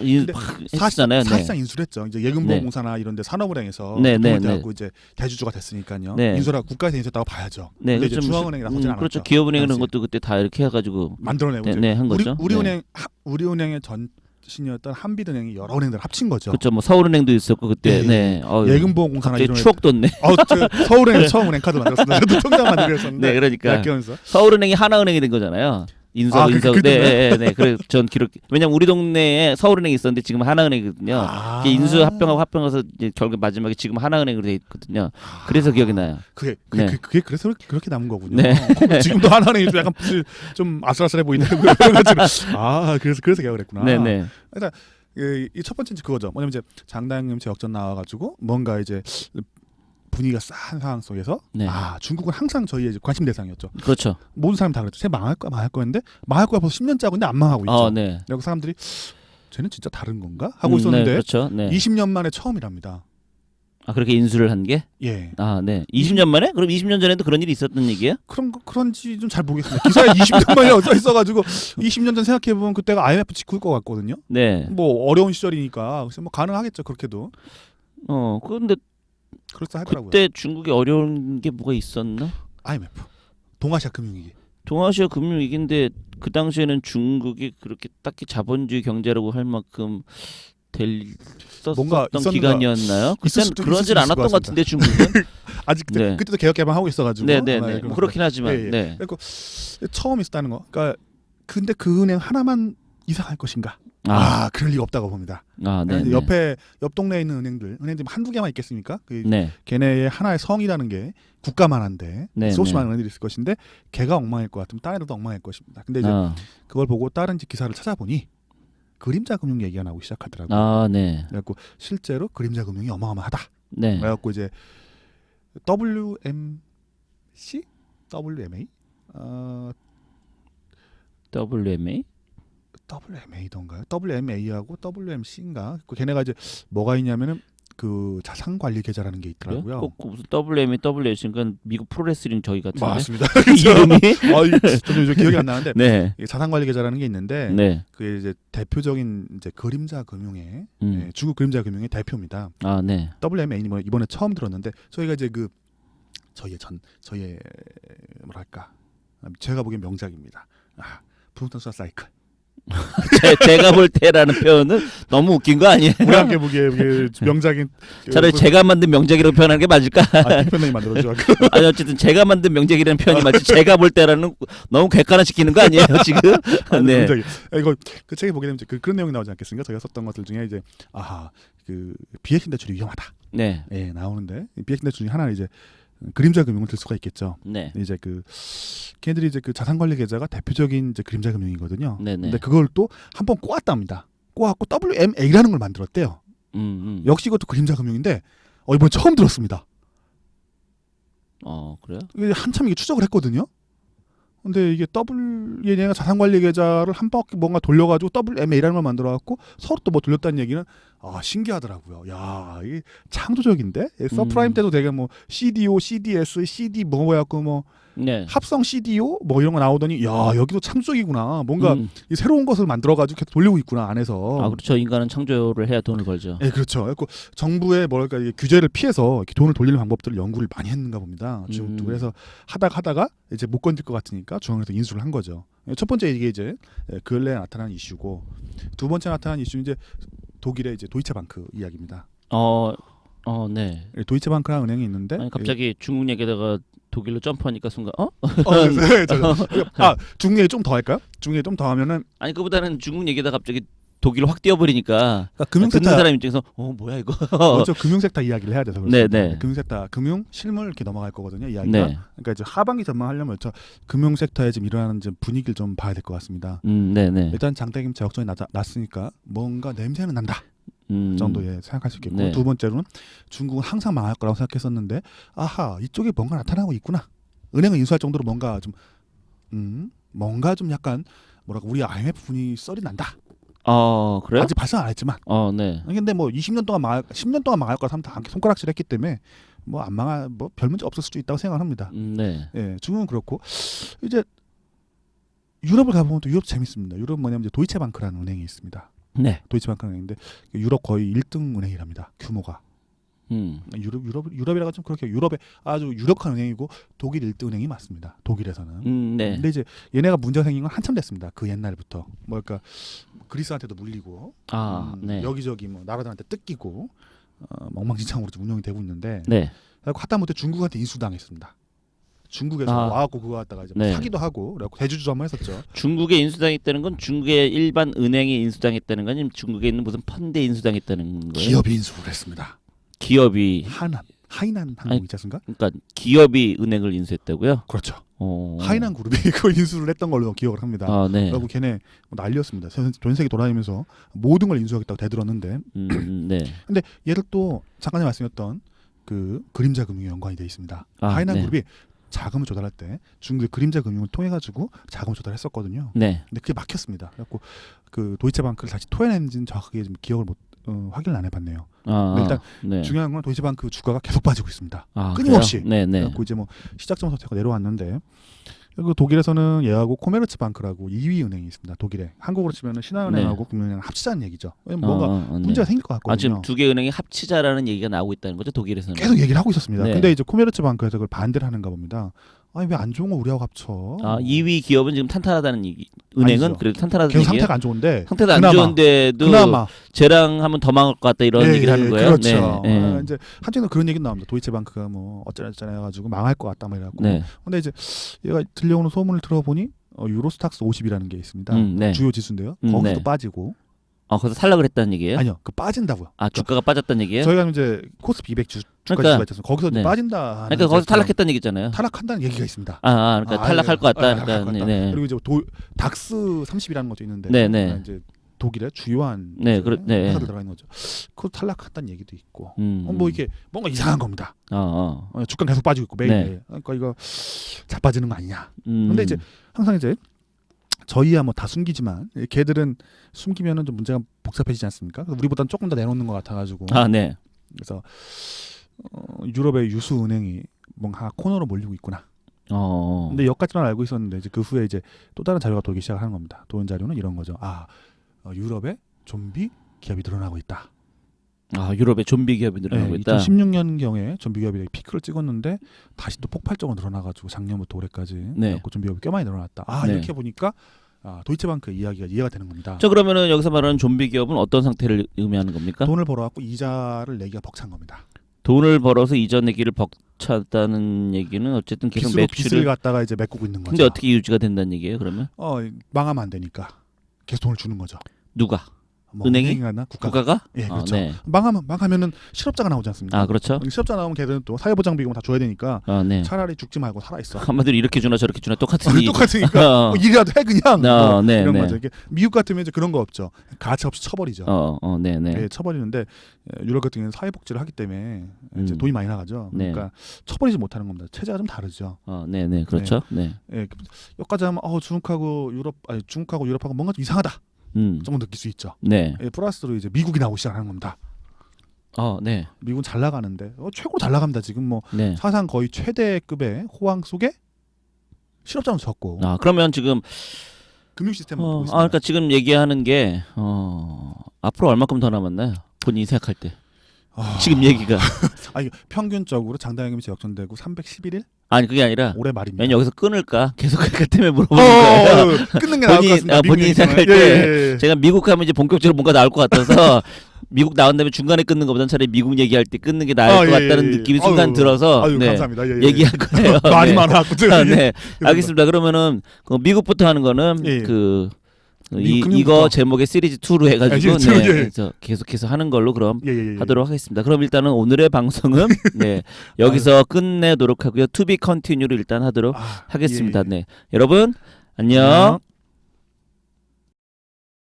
했잖아요. 사실상 인수를 했죠. 이제 예금보험공사나 이런데 산업은행에서 네, 네, 돈을 네. 대갖고 이제 대주주가 됐으니까요. 네. 인수라 국가에서 인수했다고 봐야죠. 네, 근데 이제 좀 중앙은행이 나서지 않았죠. 그렇죠. 기업은행 이런 당시. 것도 그때 다 이렇게 해가지고 만들어내고 네, 한 거죠. 우리은행 우리은행의 전신이었던 한빛은행이 여러 은행들 합친 거죠. 그렇죠. 뭐 서울은행도 있었고 그때. 예, 네. 예금보험공사나 갑자기 이런 추억 돋네. 서울은행 처음 은행 카드 만들었습니다. 저도 통장 만들고 했었는데. 네, 그러니까 학교에서. 서울은행이 하나은행이 된 거잖아요. 인수하고 인수하고. 네. 그래 전 기록. 왜냐면 우리 동네에 서울은행이 있었는데 지금 하나은행이거든요. 이게 인수 합병하고 합병해서 이제 결국 마지막에 지금 하나은행으로 돼 있거든요. 그래서 기억이 나요. 그게 그래서 그렇게 남은 거군요. 네. 지금도 하나은행이 좀 약간 좀 아슬아슬해 보이는데 그래서 개혁을 했구나. 네네. 일단 이 첫 번째 그거죠. 뭐냐면 이제 장당임 제역전 나와가지고 뭔가 이제 분위기가 싸한 상황 속에서 네. 중국은 항상 저희의 이제 관심 대상이었죠. 그렇죠. 모든 사람이 다 그랬죠. 쟤 망할 거였는데 망할 거야 벌써 10년째 하고 있는데 안 망하고 있죠. 네. 그리고 사람들이 쟤는 진짜 다른 건가 하고 있었는데 네, 그렇죠. 네. 20년 만에 처음이랍니다. 그렇게 인수를 한 게? 예. 네. 20년 만에? 그럼 20년 전에도 그런 일이 있었던 얘기예요? 그런지 좀 잘 모르겠습니다. 기사에 20년 만에 써 있어가지고 20년 전 생각해 보면 그때가 IMF 직후일 것 같거든요. 네. 뭐 어려운 시절이니까 그래서 뭐 가능하겠죠. 그렇게도. 그런데 그렇다 하더라고요. 그때 중국이 어려운 게 뭐가 있었나? IMF. 동아시아 금융위기. 동아시아 금융위기인데 그 당시에는 중국이 그렇게 딱히 자본주의 경제라고 할 만큼 뭔가 썼던 기간이었나요? 그때는 그러질 않았던 것 같은데 중국은. 아직 그때도 개혁 개방하고 있어가지고. 네네네. 뭐 그렇긴 하지만. 네. 그리고 처음 있었다는 거. 그러니까 근데 그 은행 하나만 이상할 것인가? 그럴 리가 없다고 봅니다. 네. 옆 동네에 있는 은행들 한두 개만 있겠습니까? 네. 걔네의 하나의 성이라는 게 국가만한데 네, 소수만 은행들이 있을 것인데 걔가 엉망일 것 같으면 다른 애도 엉망일 것입니다. 근데 이제 그걸 보고 다른 기사를 찾아보니 그림자 금융 얘기가 나오기 시작하더라고요. 네. 그래갖고 실제로 그림자 금융이 어마어마하다. 네. 그래갖고 이제 WMA? WMA던가요? WMA하고 WMC인가? 걔네가 이제 뭐가 있냐면은 그 자산관리 계좌라는 게 있더라고요. 꼭 무슨 WMA, WH인가 미국 프로레슬링 저희 같은데. 맞습니다. 이름이? 저도 기억이 안 나는데 네. 자산관리 계좌라는 게 있는데 네. 그게 이제 대표적인 이제 그림자 금융의 중국 그림자 금융의 대표입니다. 네. WMA는 뭐 이번에 처음 들었는데 저희가 이제 그 저희의 뭐랄까 제가 보기엔 명작입니다. 부동산 수사 사이클. 제가 볼 때라는 표현은 너무 웃긴 거 아니에요? 우리 함께 보기에 명작인. 차라리 제가 만든 명작이라고 표현하는 게 맞을까? 대표님이 만들어줘. 아니 어쨌든 제가 만든 명작이라는 표현이 맞지. 제가 볼 때라는 너무 객관화시키는 거 아니에요 지금? 네. 이거 그 책에 보게 되면 그런 내용이 나오지 않겠습니까? 저희가 썼던 것들 중에 이제 그 비핵심 대출이 위험하다. 네. 예, 나오는데 비핵심 대출 중에 하나는 이제 그림자 금융을 들 수가 있겠죠. 네. 이제 걔네들이 이제 그 자산관리 계좌가 대표적인 이제 그림자 금융이거든요. 네네. 근데 그걸 또 한 번 꼬았답니다. 꼬았고 WMA라는 걸 만들었대요. 역시 이것도 그림자 금융인데 이번 처음 들었습니다. 그래요? 이게 한참 이게 추적을 했거든요. 근데 이게 얘네가 자산관리 계좌를 한 바퀴 뭔가 돌려가지고 WMA라는 걸 만들어갖고 서로 또 뭐 돌렸다는 얘기는 신기하더라고요. 야, 이게 창조적인데 서프라임 때도 되게 뭐 CDO, CDS, CD 뭐였고 뭐 네. 합성 CDO 뭐 이런 거 나오더니 여기도 창조적이구나. 뭔가 이 새로운 것을 만들어가지고 계속 돌리고 있구나 안에서. 그렇죠. 인간은 창조를 해야 돈을 벌죠. 네, 그렇죠. 그래서 정부의 뭐랄까 규제를 피해서 이렇게 돈을 돌리는 방법들을 연구를 많이 했는가 봅니다. 그래서 하다가 이제 못 건들 것 같으니까 중앙에서 인수를 한 거죠. 첫 번째 이게 이제 근래에 나타난 이슈고 두 번째 나타난 이슈는 이제 독일의 이제 도이체방크 이야기입니다. 네. 도이체방크라는 은행이 있는데 갑자기 중국 얘기다가 독일로 점프하니까 순간 중국 얘기 좀 더 할까요? 중국 얘기 좀 더 하면은 그보다는 중국 얘기다 갑자기 독일로 확 뛰어버리니까 금융섹터 듣는 사람 입장에서 뭐야 이거. 먼저 금융섹터 이야기를 해야 돼서 그렇습니다. 네네. 금융섹터 금융 실물 이렇게 넘어갈 거거든요 이야기가. 네. 그러니까 이제 하반기 전망하려면 금융섹터에 지금 일어나는 분위기를 좀 봐야 될 것 같습니다. 네네. 일단 장대김 제역전이 났으니까 뭔가 냄새는 난다. 정도에 생각할 수 있겠고. 네. 두 번째로는 중국은 항상 망할 거라고 생각했었는데 이쪽에 뭔가 나타나고 있구나. 은행을 인수할 정도로 뭔가 좀 약간 우리 IMF 분이 썰이 난다. 그래요? 아직 발생 안 했지만. 네. 근데 뭐 20년 동안 10년 동안 망할 거 하면 다 손가락질했기 때문에 뭐 안 망할 뭐 별 문제 없을 수도 있다고 생각합니다. 네. 예, 중국은 그렇고 이제 유럽을 가보면 또 유럽 재밌습니다. 유럽 뭐냐면 이제 도이체방크라는 은행이 있습니다. 네. 도이체방크라는 은행인데 유럽 거의 1등 은행이랍니다. 규모가. 유럽이라고 좀 그렇게 유럽의 아주 유력한 은행이고 독일 1등 은행이 맞습니다. 독일에서는. 네. 근데 이제 얘네가 문제가 생긴 건 한참 됐습니다. 그 옛날부터. 뭐 그러니까 그리스한테도 물리고 네. 여기저기 뭐 나라들한테 뜯기고 엉망진창으로 좀 운영이 되고 있는데 네. 하다못해 중국한테 인수당했습니다. 중국에서 와갖고 그거 갖다가 이제 네. 사기도 하고 그래갖고 대주주도 한번 했었죠. 중국에 인수당했다는 건 중국의 일반 은행이 인수당했다는 건 아니면 중국에 있는 무슨 펀드에 인수당했다는 거예요? 기업이 인수를 했습니다. 기업이 하이난 항공 있지 않습니까? 그러니까 기업이 은행을 인수했다고요? 그렇죠. 하이난 그룹이 그걸 인수를 했던 걸로 기억을 합니다. 네. 그리고 걔네 난리였습니다. 전 세계 돌아다니면서 모든 걸 인수하겠다고 대들었는데. 네. 근데 얘를 또 잠깐 전에 말씀드렸던 그 그림자 금융에 연관이 돼 있습니다. 하이난 네. 그룹이 자금을 조달할 때 중국의 그림자 금융을 통해 가지고 자금을 조달했었거든요. 네. 근데 그게 막혔습니다. 그래갖고 그 도이체방크를 다시 토해낸지는 정확하게 좀 기억을 못 확인을 안 해봤네요. 일단 네. 중요한 건 도이체방크 주가가 계속 빠지고 있습니다. 아, 끊임없이. 네, 네. 그래갖고 이제 뭐 시작점부터 내려왔는데 그리고 독일에서는 얘하고 코메르츠방크라고 2위 은행이 있습니다. 독일에 한국으로 치면은 신한은행하고 네. 금융은행 합치자는 얘기죠. 뭔가 네. 문제가 생길 것 같거든요. 지금 두 개 은행이 합치자라는 얘기가 나오고 있다는 거죠, 독일에서는. 계속 얘기를 하고 있었습니다. 네. 근데 이제 코메르츠방크에서 그걸 반대를 하는가 봅니다. 아니 왜 안 좋은 거 우리하고 합쳐? 2위 기업은 지금 탄탄하다는 얘기. 은행은 아니죠. 그래도 탄탄하다는 계속 얘기예요. 상태가 안 좋은데 상태도 안 그나마, 좋은데도 그나마 쟤랑 하면 더 망할 것 같다 이런 얘기를 하는 거예요. 그렇죠. 네. 이제 한쪽에는 그런 얘기 나옵니다. 도이체방크가 뭐 어쩌나 해가지고 망할 것 같다 막 이래갖고. 네. 근데 이제 얘가 들려오는 소문을 들어보니 유로스탁스 50이라는 게 있습니다. 네. 주요 지수인데요. 거기도 네. 빠지고. 거기서 탈락을 했다는 얘기예요? 아니요, 그 빠진다고요. 주가가 빠졌다는 얘기예요? 저희가 이제 코스피 200 주가 그러니까, 지수가 있어서 거기서 네. 빠진다. 그러니까 거기서 탈락했다는 얘기잖아요. 탈락한다는 얘기가 있습니다. 그러니까 탈락할 것 같다. 탈락할 것 같다. 네. 그리고 이제 닥스 30이라는 것도 있는데, 네, 네. 이제 독일의 주요한 네, 네. 회사들 들어가 있는 거죠. 그거 탈락한다는 얘기도 있고, 뭐 이게 뭔가 이상한 겁니다. 주가 계속 빠지고 있고 매일. 네. 그러니까 이거 자빠지는 거 아니냐. 근데 이제 항상 이제 저희야 뭐 다 숨기지만 걔들은 숨기면은 좀 문제가 복잡해지지 않습니까? 우리보다는 조금 더 내놓는 것 같아가지고. 네. 그래서 유럽의 유수 은행이 뭔가 코너로 몰리고 있구나. 근데 여기까지만 알고 있었는데 이제 그 후에 이제 또 다른 자료가 돌기 시작하는 겁니다. 도는 자료는 이런 거죠. 유럽의 좀비 기업이 늘어나고 있다. 유럽의 좀비 기업이 늘어나고 있다. 2016년 경에 좀비 기업이 피크를 찍었는데 다시 또 폭발적으로 늘어나가지고 작년부터 올해까지 네. 좀비 기업이 꽤 많이 늘어났다. 네. 이렇게 보니까 도이체방크의 이야기가 이해가 되는 겁니다. 그러면은 여기서 말하는 좀비 기업은 어떤 상태를 의미하는 겁니까? 돈을 벌어갖고 이자를 내기가 벅찬 겁니다. 돈을 벌어서 이자 내기를 벅찼다는 얘기는 어쨌든 계속 빚을 갖다가 이제 메꾸고 있는 거죠. 근데 어떻게 유지가 된다는 얘기예요? 그러면? 망하면 안 되니까 계속 돈을 주는 거죠. 누가? 뭐 은행이? 은행이나 국가가? 예, 그렇죠. 네. 망하면은 실업자가 나오지 않습니까? 그렇죠. 실업자 나오면 걔들은 또 사회보장비금 다 줘야 되니까 네. 차라리 죽지 말고 살아 있어. 한마디로 이렇게 주나 저렇게 주나 똑같으니. 똑같으니까 일이라도 해 그냥. 네, 이런 네. 거죠. 이게 미국 같으면 이제 그런 거 없죠. 가차 없이 쳐버리죠. 네, 네. 예, 쳐버리는데 유럽 같은 경우는 사회복지를 하기 때문에 이제 돈이 많이 나가죠. 네. 그러니까 쳐버리지 못하는 겁니다. 체제가 좀 다르죠. 네, 네, 그렇죠. 네. 예, 여기까지 하면 중국하고 유럽하고 뭔가 좀 이상하다. 조금 느낄 수 있죠. 네. 예, 플러스로 이제 미국이 나오기 시작하는 겁니다. 네. 미국은 잘 나가는데 최고 잘 나갑니다. 지금 뭐 네. 사상 거의 최대급의 호황 속에 실업자는 적고. 그러면 지금 금융 시스템은 보고 있습니다. 그러니까 지금 얘기하는 게 앞으로 얼마큼 더 남았나요? 본인이 생각할 때. 지금 얘기가. 평균적으로 장단임금이 역전되고 311일? 아니 그게 아니라 올해 말입니다. 왜 여기서 끊을까? 계속 그 때문에 물어보는 거예요. 끊는 게 나을 것 같습니다. 본인이 생각할 때 제가 미국 하면 이제 본격적으로 뭔가 나올 것 같아서 미국 나온 다음에 중간에 끊는 것보다는 차라리 미국 얘기할 때 끊는 게 나을 것 같다는 느낌이 순간 들어서 네, 감사합니다. 얘기할 거예요. 말이 많아갖고 제가 네, 알겠습니다. 그러면은 그 미국부터 하는 거는 이거 제목의 시리즈 2로 해가지고 그래서 계속해서 하는 걸로 그럼 하도록 하겠습니다. 그럼 일단은 오늘의 방송은 여기서 끝내도록 하고요. To be continue를 일단 하도록 하겠습니다. 네, 여러분 안녕.